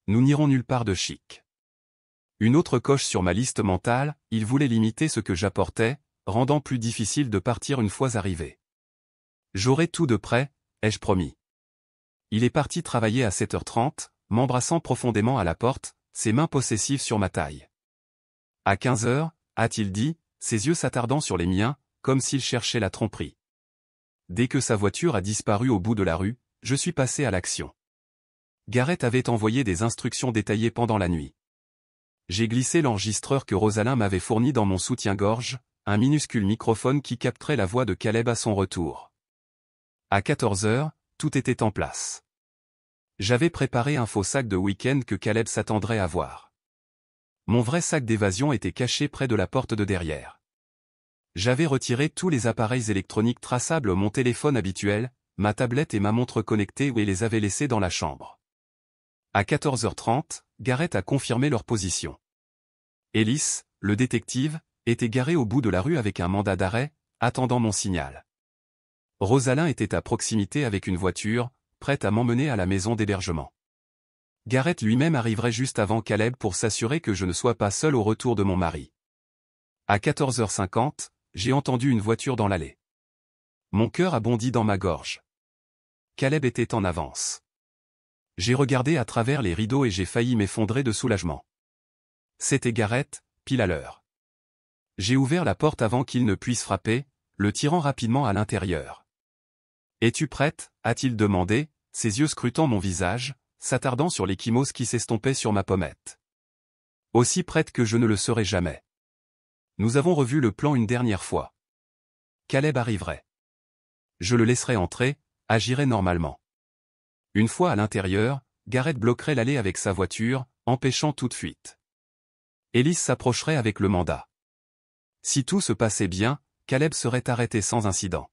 Nous n'irons nulle part de chic. Une autre coche sur ma liste mentale, il voulait limiter ce que j'apportais, rendant plus difficile de partir une fois arrivé. J'aurai tout de près, ai-je promis. Il est parti travailler à 7h30, m'embrassant profondément à la porte, ses mains possessives sur ma taille. À 15 heures, a-t-il dit, ses yeux s'attardant sur les miens, comme s'il cherchait la tromperie. Dès que sa voiture a disparu au bout de la rue, je suis passé à l'action. Gareth avait envoyé des instructions détaillées pendant la nuit. J'ai glissé l'enregistreur que Rosalind m'avait fourni dans mon soutien-gorge, un minuscule microphone qui capterait la voix de Caleb à son retour. À 14 heures, tout était en place. J'avais préparé un faux sac de week-end que Caleb s'attendrait à voir. Mon vrai sac d'évasion était caché près de la porte de derrière. J'avais retiré tous les appareils électroniques traçables, mon téléphone habituel, ma tablette et ma montre connectée et les avais laissés dans la chambre. À 14h30, Gareth a confirmé leur position. Ellis, le détective, était garé au bout de la rue avec un mandat d'arrêt, attendant mon signal. Rosalind était à proximité avec une voiture, prête à m'emmener à la maison d'hébergement. Gareth lui-même arriverait juste avant Caleb pour s'assurer que je ne sois pas seul au retour de mon mari. À 14h50, j'ai entendu une voiture dans l'allée. Mon cœur a bondi dans ma gorge. Caleb était en avance. J'ai regardé à travers les rideaux et j'ai failli m'effondrer de soulagement. C'était Gareth, pile à l'heure. J'ai ouvert la porte avant qu'il ne puisse frapper, le tirant rapidement à l'intérieur. « Es-tu prête » a-t-il demandé, ses yeux scrutant mon visage, s'attardant sur l'échymose qui s'estompait sur ma pommette. Aussi prête que je ne le serai jamais. Nous avons revu le plan une dernière fois. Caleb arriverait. Je le laisserai entrer, agirai normalement. Une fois à l'intérieur, Gareth bloquerait l'allée avec sa voiture, empêchant toute fuite. Ellis s'approcherait avec le mandat. Si tout se passait bien, Caleb serait arrêté sans incident.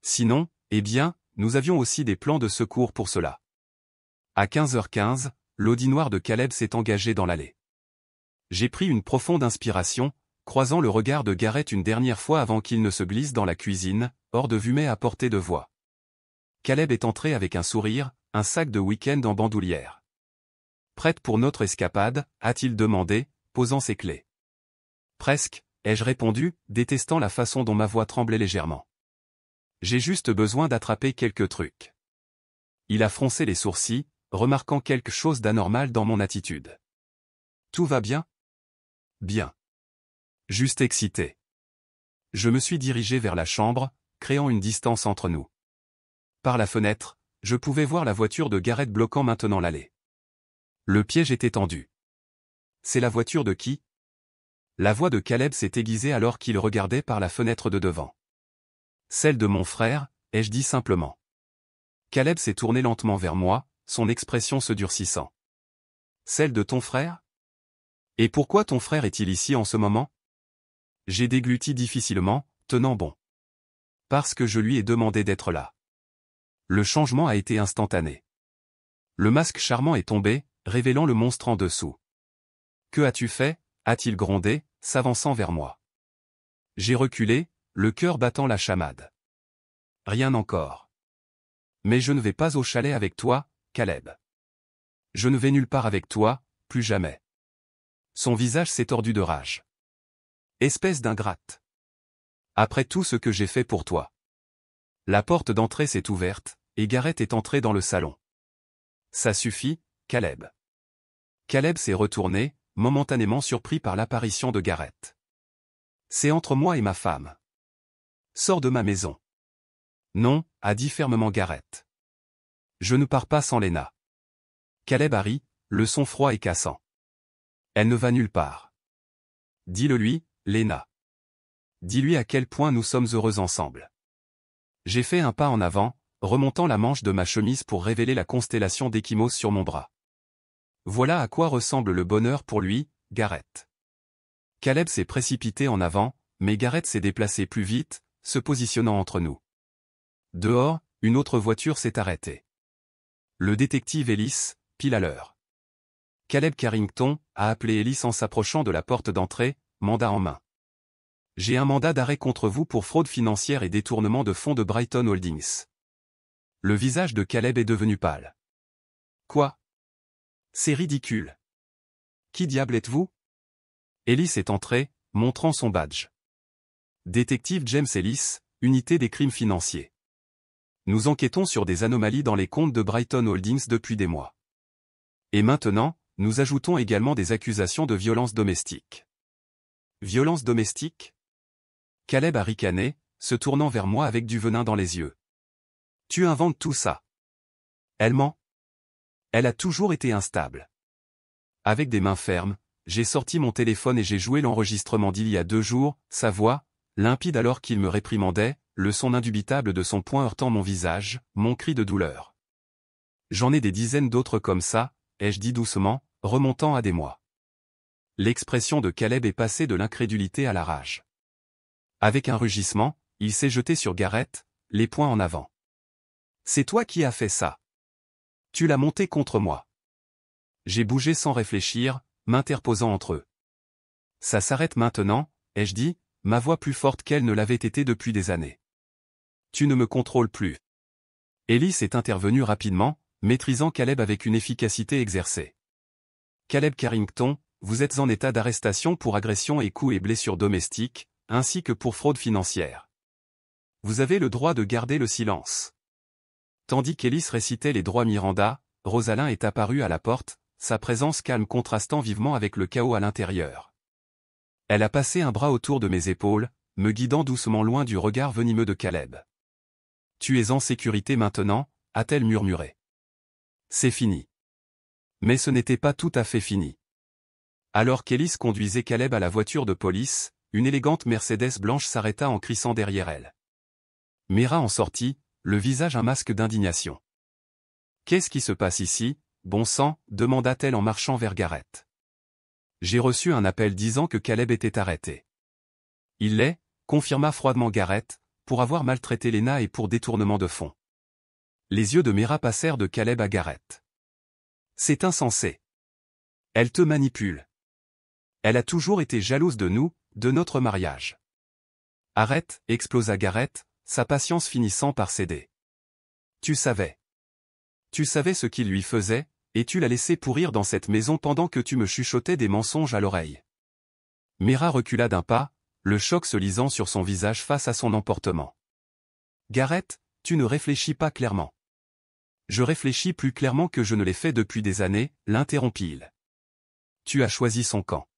Sinon, eh bien, nous avions aussi des plans de secours pour cela. À 15h15, l'audinoir de Caleb s'est engagé dans l'allée. J'ai pris une profonde inspiration, croisant le regard de Garrett une dernière fois avant qu'il ne se glisse dans la cuisine, hors de vue mais à portée de voix. Caleb est entré avec un sourire, un sac de week-end en bandoulière. « Prête pour notre escapade ?» a-t-il demandé, posant ses clés. « Presque », ai-je répondu, détestant la façon dont ma voix tremblait légèrement. « J'ai juste besoin d'attraper quelques trucs. » Il a froncé les sourcils, remarquant quelque chose d'anormal dans mon attitude. « Tout va bien ? » ?»« Bien. Juste excité. » Je me suis dirigé vers la chambre, créant une distance entre nous. Par la fenêtre, je pouvais voir la voiture de Garrett bloquant maintenant l'allée. Le piège était tendu. « C'est la voiture de qui ?» La voix de Caleb s'est aiguisée alors qu'il regardait par la fenêtre de devant. « Celle de mon frère », ai-je dit simplement. Caleb s'est tourné lentement vers moi, son expression se durcissant. « Celle de ton frère ? Et pourquoi ton frère est-il ici en ce moment ? » J'ai dégluti difficilement, tenant bon. « Parce que je lui ai demandé d'être là. » Le changement a été instantané. Le masque charmant est tombé, révélant le monstre en dessous. « Que as-tu fait ?» a-t-il grondé, s'avançant vers moi. J'ai reculé, le cœur battant la chamade. « Rien encore. »« Mais je ne vais pas au chalet avec toi, Caleb. »« Je ne vais nulle part avec toi, plus jamais. » Son visage s'est tordu de rage. « Espèce d'ingrate. Après tout ce que j'ai fait pour toi. » La porte d'entrée s'est ouverte, et Garrett est entré dans le salon. « Ça suffit, Caleb. » Caleb s'est retourné, momentanément surpris par l'apparition de Garrett. « C'est entre moi et ma femme. Sors de ma maison. »« Non, » a dit fermement Garrett. « Je ne pars pas sans Lena. » Caleb a ri, le son froid et cassant. « Elle ne va nulle part. » « Dis-le lui, Lena. Dis-lui à quel point nous sommes heureux ensemble. » J'ai fait un pas en avant, remontant la manche de ma chemise pour révéler la constellation d'Échymos sur mon bras. Voilà à quoi ressemble le bonheur pour lui, Garrett. Caleb s'est précipité en avant, mais Garrett s'est déplacé plus vite, se positionnant entre nous. Dehors, une autre voiture s'est arrêtée. Le détective Ellis, pile à l'heure. Caleb Carrington a appelé Ellis en s'approchant de la porte d'entrée, mandat en main. « J'ai un mandat d'arrêt contre vous pour fraude financière et détournement de fonds de Brighton Holdings. » Le visage de Caleb est devenu pâle. « Quoi ? C'est ridicule. Qui diable êtes-vous ? » Ellis est entré, montrant son badge. « Détective James Ellis, unité des crimes financiers. Nous enquêtons sur des anomalies dans les comptes de Brighton Holdings depuis des mois. Et maintenant, nous ajoutons également des accusations de violence domestique. » Violence domestique ? Caleb a ricané, se tournant vers moi avec du venin dans les yeux. « Tu inventes tout ça. » Elle ment. Elle a toujours été instable. Avec des mains fermes, j'ai sorti mon téléphone et j'ai joué l'enregistrement d'il y a 2 jours, sa voix, limpide alors qu'il me réprimandait, le son indubitable de son poing heurtant mon visage, mon cri de douleur. J'en ai des dizaines d'autres comme ça, ai-je dit doucement, remontant à des mois. L'expression de Caleb est passée de l'incrédulité à la rage. Avec un rugissement, il s'est jeté sur Garrett, les poings en avant. « C'est toi qui as fait ça. Tu l'as monté contre moi. » J'ai bougé sans réfléchir, m'interposant entre eux. « Ça s'arrête maintenant, » ai-je dit, ma voix plus forte qu'elle ne l'avait été depuis des années. « Tu ne me contrôles plus. » Ellis est intervenu rapidement, maîtrisant Caleb avec une efficacité exercée. « Caleb Carrington, vous êtes en état d'arrestation pour agression et coups et blessures domestiques, ainsi que pour fraude financière. Vous avez le droit de garder le silence. » Tandis qu'Ellis récitait les droits Miranda, Rosalind est apparue à la porte, sa présence calme contrastant vivement avec le chaos à l'intérieur. Elle a passé un bras autour de mes épaules, me guidant doucement loin du regard venimeux de Caleb. « Tu es en sécurité maintenant » a-t-elle murmuré. « C'est fini. » Mais ce n'était pas tout à fait fini. Alors qu'Ellis conduisait Caleb à la voiture de police, une élégante Mercedes blanche s'arrêta en crissant derrière elle. Mira en sortit, le visage un masque d'indignation. « Qu'est-ce qui se passe ici, bon sang ?» demanda-t-elle en marchant vers Garrett. « J'ai reçu un appel disant que Caleb était arrêté. »« Il l'est », confirma froidement Garrett, pour avoir maltraité Lena et pour détournement de fonds. Les yeux de Mira passèrent de Caleb à Garrett. C'est insensé. Elle te manipule. Elle a toujours été jalouse de nous, de notre mariage. Arrête, explosa Gareth, sa patience finissant par céder. Tu savais. Tu savais ce qu'il lui faisait, et tu l'as laissé pourrir dans cette maison pendant que tu me chuchotais des mensonges à l'oreille. Mera recula d'un pas, le choc se lisant sur son visage face à son emportement. Gareth, tu ne réfléchis pas clairement. Je réfléchis plus clairement que je ne l'ai fait depuis des années, l'interrompit-il. Tu as choisi son camp.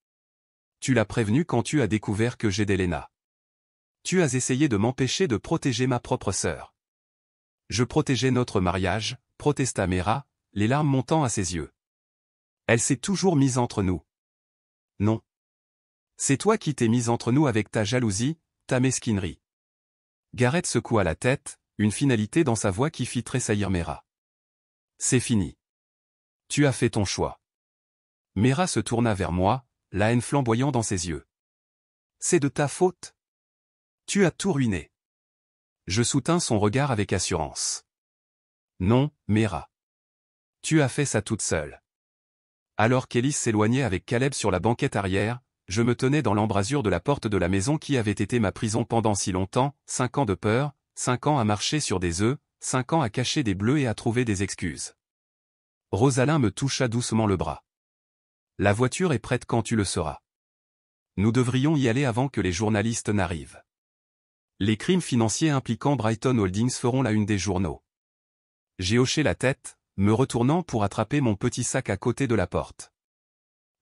Tu l'as prévenu quand tu as découvert que j'aidais Lena. Tu as essayé de m'empêcher de protéger ma propre sœur. Je protégeais notre mariage, protesta Mera, les larmes montant à ses yeux. Elle s'est toujours mise entre nous. Non. C'est toi qui t'es mise entre nous avec ta jalousie, ta mesquinerie. Gareth secoua la tête, une finalité dans sa voix qui fit tressaillir Mera. C'est fini. Tu as fait ton choix. Mera se tourna vers moi, la haine flamboyant dans ses yeux. C'est de ta faute. Tu as tout ruiné. Je soutins son regard avec assurance. Non, Mera. Tu as fait ça toute seule. Alors qu'Élise s'éloignait avec Caleb sur la banquette arrière, je me tenais dans l'embrasure de la porte de la maison qui avait été ma prison pendant si longtemps, 5 ans de peur, 5 ans à marcher sur des œufs, 5 ans à cacher des bleus et à trouver des excuses. Rosalyn me toucha doucement le bras. La voiture est prête quand tu le seras. Nous devrions y aller avant que les journalistes n'arrivent. Les crimes financiers impliquant Brighton Holdings feront la une des journaux. J'ai hoché la tête, me retournant pour attraper mon petit sac à côté de la porte.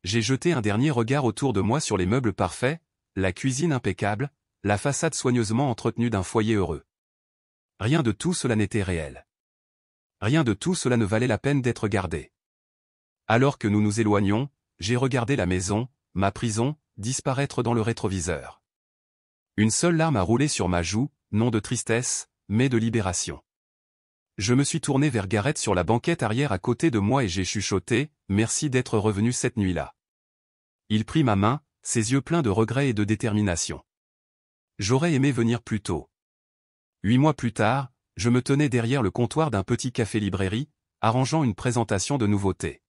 J'ai jeté un dernier regard autour de moi sur les meubles parfaits, la cuisine impeccable, la façade soigneusement entretenue d'un foyer heureux. Rien de tout cela n'était réel. Rien de tout cela ne valait la peine d'être gardé. Alors que nous nous éloignions, j'ai regardé la maison, ma prison, disparaître dans le rétroviseur. Une seule larme a roulé sur ma joue, non de tristesse, mais de libération. Je me suis tourné vers Gareth sur la banquette arrière à côté de moi et j'ai chuchoté, « Merci d'être revenu cette nuit-là. » Il prit ma main, ses yeux pleins de regret et de détermination. J'aurais aimé venir plus tôt. 8 mois plus tard, je me tenais derrière le comptoir d'un petit café-librairie, arrangeant une présentation de nouveautés.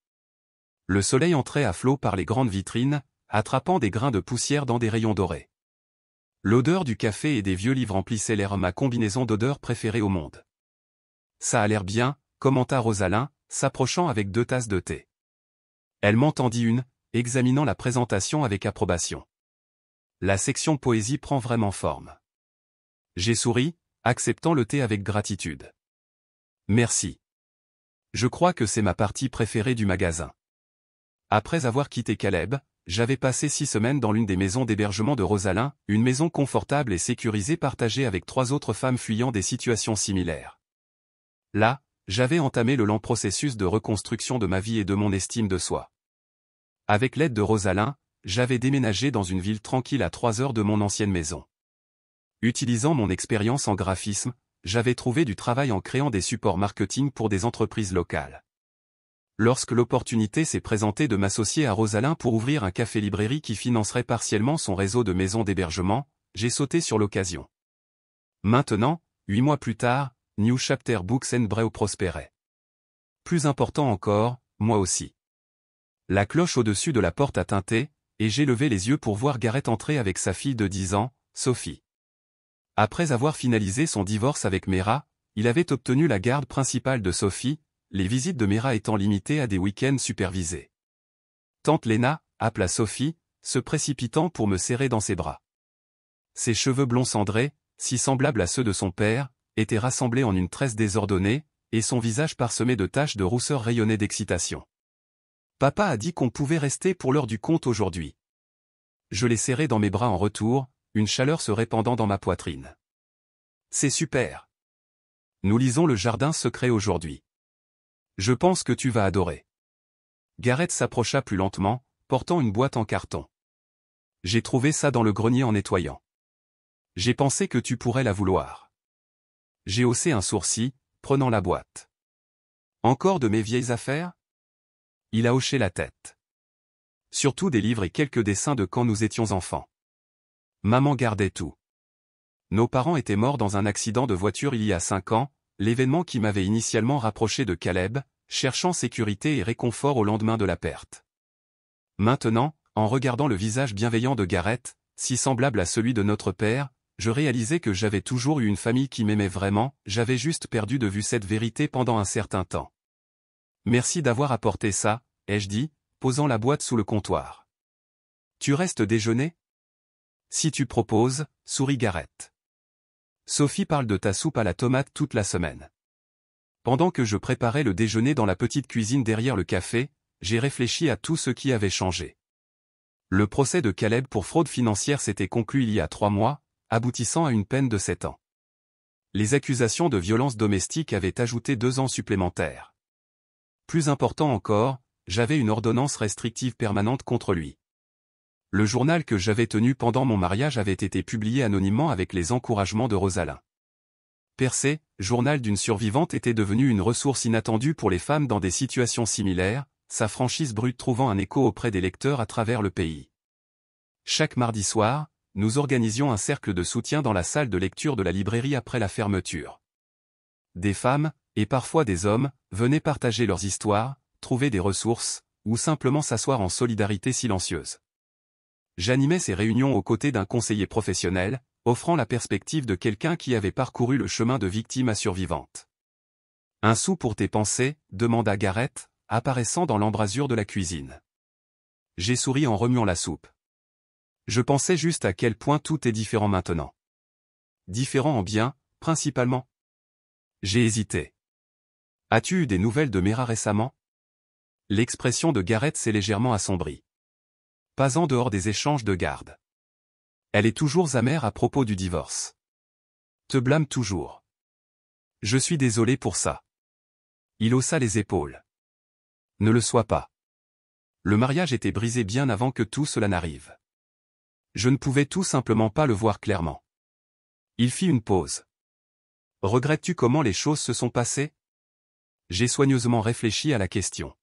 Le soleil entrait à flot par les grandes vitrines, attrapant des grains de poussière dans des rayons dorés. L'odeur du café et des vieux livres emplissait l'air, ma combinaison d'odeurs préférée au monde. Ça a l'air bien, commenta Rosalyn, s'approchant avec 2 tasses de thé. Elle m'en tendit une, examinant la présentation avec approbation. La section poésie prend vraiment forme. J'ai souri, acceptant le thé avec gratitude. Merci. Je crois que c'est ma partie préférée du magasin. Après avoir quitté Caleb, j'avais passé 6 semaines dans l'une des maisons d'hébergement de Rosalyn, une maison confortable et sécurisée partagée avec 3 autres femmes fuyant des situations similaires. Là, j'avais entamé le lent processus de reconstruction de ma vie et de mon estime de soi. Avec l'aide de Rosalyn, j'avais déménagé dans une ville tranquille à 3 heures de mon ancienne maison. Utilisant mon expérience en graphisme, j'avais trouvé du travail en créant des supports marketing pour des entreprises locales. Lorsque l'opportunité s'est présentée de m'associer à Rosalyn pour ouvrir un café-librairie qui financerait partiellement son réseau de maisons d'hébergement, j'ai sauté sur l'occasion. Maintenant, 8 mois plus tard, New Chapter Books and Brew prospérait. Plus important encore, moi aussi. La cloche au-dessus de la porte a tinté, et j'ai levé les yeux pour voir Gareth entrer avec sa fille de 10 ans, Sophie. Après avoir finalisé son divorce avec Mera, il avait obtenu la garde principale de Sophie, les visites de Mera étant limitées à des week-ends supervisés. Tante Lena, appela Sophie, se précipitant pour me serrer dans ses bras. Ses cheveux blonds cendrés, si semblables à ceux de son père, étaient rassemblés en une tresse désordonnée, et son visage parsemé de taches de rousseur rayonnait d'excitation. Papa a dit qu'on pouvait rester pour l'heure du conte aujourd'hui. Je l'ai serré dans mes bras en retour, une chaleur se répandant dans ma poitrine. C'est super. Nous lisons Le Jardin secret aujourd'hui. Je pense que tu vas adorer. Gareth s'approcha plus lentement, portant une boîte en carton. J'ai trouvé ça dans le grenier en nettoyant. J'ai pensé que tu pourrais la vouloir. J'ai haussé un sourcil, prenant la boîte. Encore de mes vieilles affaires? Il a hoché la tête. Surtout des livres et quelques dessins de quand nous étions enfants. Maman gardait tout. Nos parents étaient morts dans un accident de voiture il y a 5 ans, l'événement qui m'avait initialement rapproché de Caleb, cherchant sécurité et réconfort au lendemain de la perte. Maintenant, en regardant le visage bienveillant de Gareth, si semblable à celui de notre père, je réalisais que j'avais toujours eu une famille qui m'aimait vraiment, j'avais juste perdu de vue cette vérité pendant un certain temps. Merci d'avoir apporté ça, ai-je dit, posant la boîte sous le comptoir. Tu restes déjeuner? Si tu proposes, sourit Gareth. Sophie parle de ta soupe à la tomate toute la semaine. Pendant que je préparais le déjeuner dans la petite cuisine derrière le café, j'ai réfléchi à tout ce qui avait changé. Le procès de Caleb pour fraude financière s'était conclu il y a 3 mois, aboutissant à une peine de 7 ans. Les accusations de violence domestique avaient ajouté 2 ans supplémentaires. Plus important encore, j'avais une ordonnance restrictive permanente contre lui. Le journal que j'avais tenu pendant mon mariage avait été publié anonymement avec les encouragements de Rosalyn. Percé, journal d'une survivante, était devenu une ressource inattendue pour les femmes dans des situations similaires, sa franchise brute trouvant un écho auprès des lecteurs à travers le pays. Chaque mardi soir, nous organisions un cercle de soutien dans la salle de lecture de la librairie après la fermeture. Des femmes, et parfois des hommes, venaient partager leurs histoires, trouver des ressources, ou simplement s'asseoir en solidarité silencieuse. J'animais ces réunions aux côtés d'un conseiller professionnel, offrant la perspective de quelqu'un qui avait parcouru le chemin de victime à survivante. Un sou pour tes pensées, demanda Gareth, apparaissant dans l'embrasure de la cuisine. J'ai souri en remuant la soupe. Je pensais juste à quel point tout est différent maintenant. Différent en bien, principalement. J'ai hésité. As-tu eu des nouvelles de Mera récemment? L'expression de Gareth s'est légèrement assombrie. Pas en dehors des échanges de garde. Elle est toujours amère à propos du divorce. Te blâme toujours. Je suis désolé pour ça. Il haussa les épaules. Ne le sois pas. Le mariage était brisé bien avant que tout cela n'arrive. Je ne pouvais tout simplement pas le voir clairement. Il fit une pause. Regrettes-tu comment les choses se sont passées? J'ai soigneusement réfléchi à la question.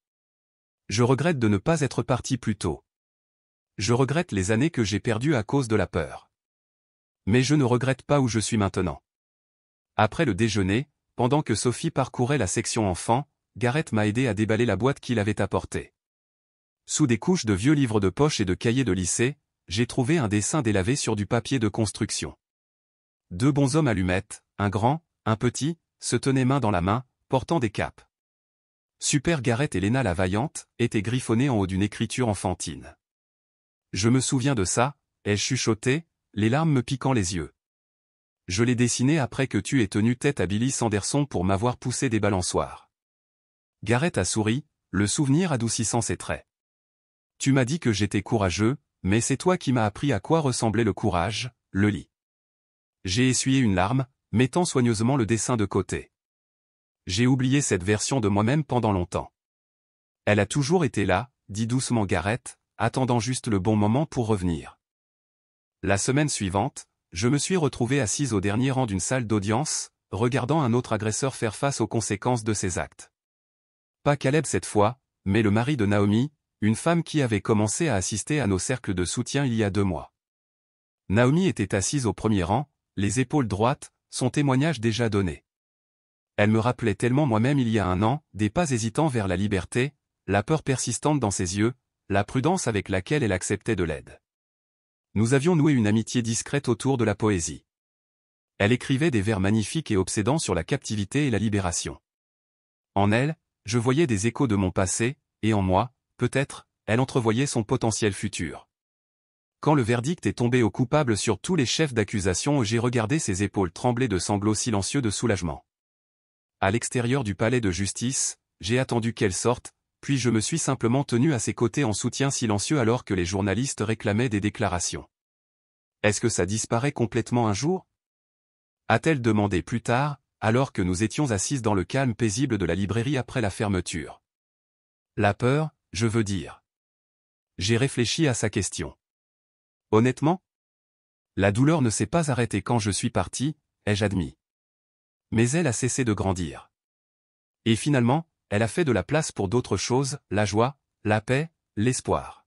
Je regrette de ne pas être parti plus tôt. Je regrette les années que j'ai perdues à cause de la peur. Mais je ne regrette pas où je suis maintenant. Après le déjeuner, pendant que Sophie parcourait la section enfants, Gareth m'a aidé à déballer la boîte qu'il avait apportée. Sous des couches de vieux livres de poche et de cahiers de lycée, j'ai trouvé un dessin délavé sur du papier de construction. 2 bonshommes allumettes, un grand, un petit, se tenaient main dans la main, portant des capes. Super Gareth et Léna la Vaillante étaient griffonnés en haut d'une écriture enfantine. Je me souviens de ça, ai-je chuchoté, les larmes me piquant les yeux. Je l'ai dessiné après que tu aies tenu tête à Billy Sanderson pour m'avoir poussé des balançoires. Gareth a souri, le souvenir adoucissant ses traits. Tu m'as dit que j'étais courageux, mais c'est toi qui m'as appris à quoi ressemblait le courage, le lit. J'ai essuyé une larme, mettant soigneusement le dessin de côté. J'ai oublié cette version de moi-même pendant longtemps. Elle a toujours été là, dit doucement Gareth, attendant juste le bon moment pour revenir. La semaine suivante, je me suis retrouvé assise au dernier rang d'une salle d'audience, regardant un autre agresseur faire face aux conséquences de ses actes. Pas Caleb cette fois, mais le mari de Naomi, une femme qui avait commencé à assister à nos cercles de soutien il y a 2 mois. Naomi était assise au premier rang, les épaules droites, son témoignage déjà donné. Elle me rappelait tellement moi-même il y a 1 an, des pas hésitants vers la liberté, la peur persistante dans ses yeux, la prudence avec laquelle elle acceptait de l'aide. Nous avions noué une amitié discrète autour de la poésie. Elle écrivait des vers magnifiques et obsédants sur la captivité et la libération. En elle, je voyais des échos de mon passé, et en moi, peut-être, elle entrevoyait son potentiel futur. Quand le verdict est tombé au coupable sur tous les chefs d'accusation, j'ai regardé ses épaules trembler de sanglots silencieux de soulagement. À l'extérieur du palais de justice, j'ai attendu qu'elle sorte, puis je me suis simplement tenu à ses côtés en soutien silencieux alors que les journalistes réclamaient des déclarations. Est-ce que ça disparaît complètement un jour? A-t-elle demandé plus tard, alors que nous étions assises dans le calme paisible de la librairie après la fermeture. La peur, je veux dire. J'ai réfléchi à sa question. Honnêtement? La douleur ne s'est pas arrêtée quand je suis parti, ai-je admis. Mais elle a cessé de grandir. Et finalement, elle a fait de la place pour d'autres choses, la joie, la paix, l'espoir.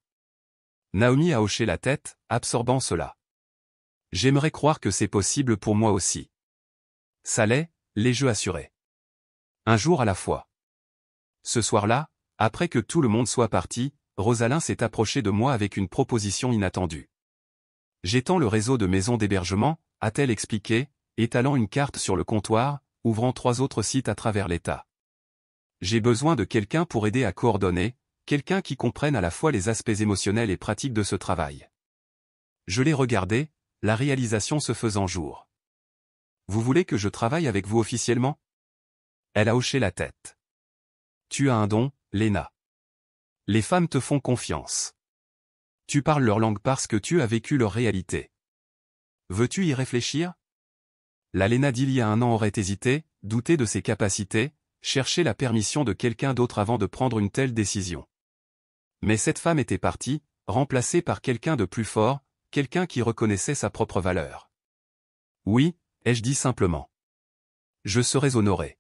Naomi a hoché la tête, absorbant cela. J'aimerais croire que c'est possible pour moi aussi. Ça l'est, les jeux assurés. Un jour à la fois. Ce soir-là, après que tout le monde soit parti, Rosalind s'est approchée de moi avec une proposition inattendue. J'étends le réseau de maisons d'hébergement, a-t-elle expliqué, étalant une carte sur le comptoir, ouvrant 3 autres sites à travers l'État. J'ai besoin de quelqu'un pour aider à coordonner, quelqu'un qui comprenne à la fois les aspects émotionnels et pratiques de ce travail. Je l'ai regardé, la réalisation se faisant jour. Vous voulez que je travaille avec vous officiellement? Elle a hoché la tête. Tu as un don, Lena. Les femmes te font confiance. Tu parles leur langue parce que tu as vécu leur réalité. Veux-tu y réfléchir? La Lena d'il y a un an aurait hésité, douté de ses capacités, cherché la permission de quelqu'un d'autre avant de prendre une telle décision. Mais cette femme était partie, remplacée par quelqu'un de plus fort, quelqu'un qui reconnaissait sa propre valeur. Oui, ai-je dit simplement. Je serais honoré.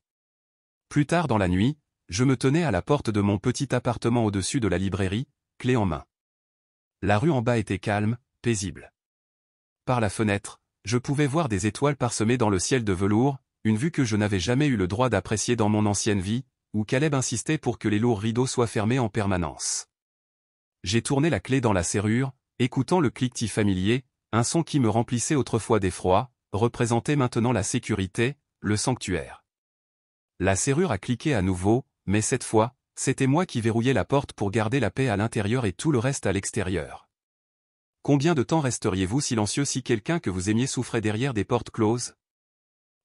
Plus tard dans la nuit, je me tenais à la porte de mon petit appartement au-dessus de la librairie, clé en main. La rue en bas était calme, paisible. Par la fenêtre, je pouvais voir des étoiles parsemées dans le ciel de velours, une vue que je n'avais jamais eu le droit d'apprécier dans mon ancienne vie, où Caleb insistait pour que les lourds rideaux soient fermés en permanence. J'ai tourné la clé dans la serrure, écoutant le cliquetis familier, un son qui me remplissait autrefois d'effroi, représentait maintenant la sécurité, le sanctuaire. La serrure a cliqué à nouveau, mais cette fois, c'était moi qui verrouillais la porte pour garder la paix à l'intérieur et tout le reste à l'extérieur. Combien de temps resteriez-vous silencieux si quelqu'un que vous aimiez souffrait derrière des portes closes?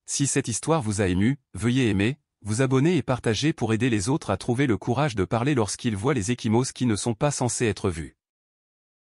Si cette histoire vous a ému, veuillez aimer, vous abonner et partager pour aider les autres à trouver le courage de parler lorsqu'ils voient les ecchymoses qui ne sont pas censés être vus.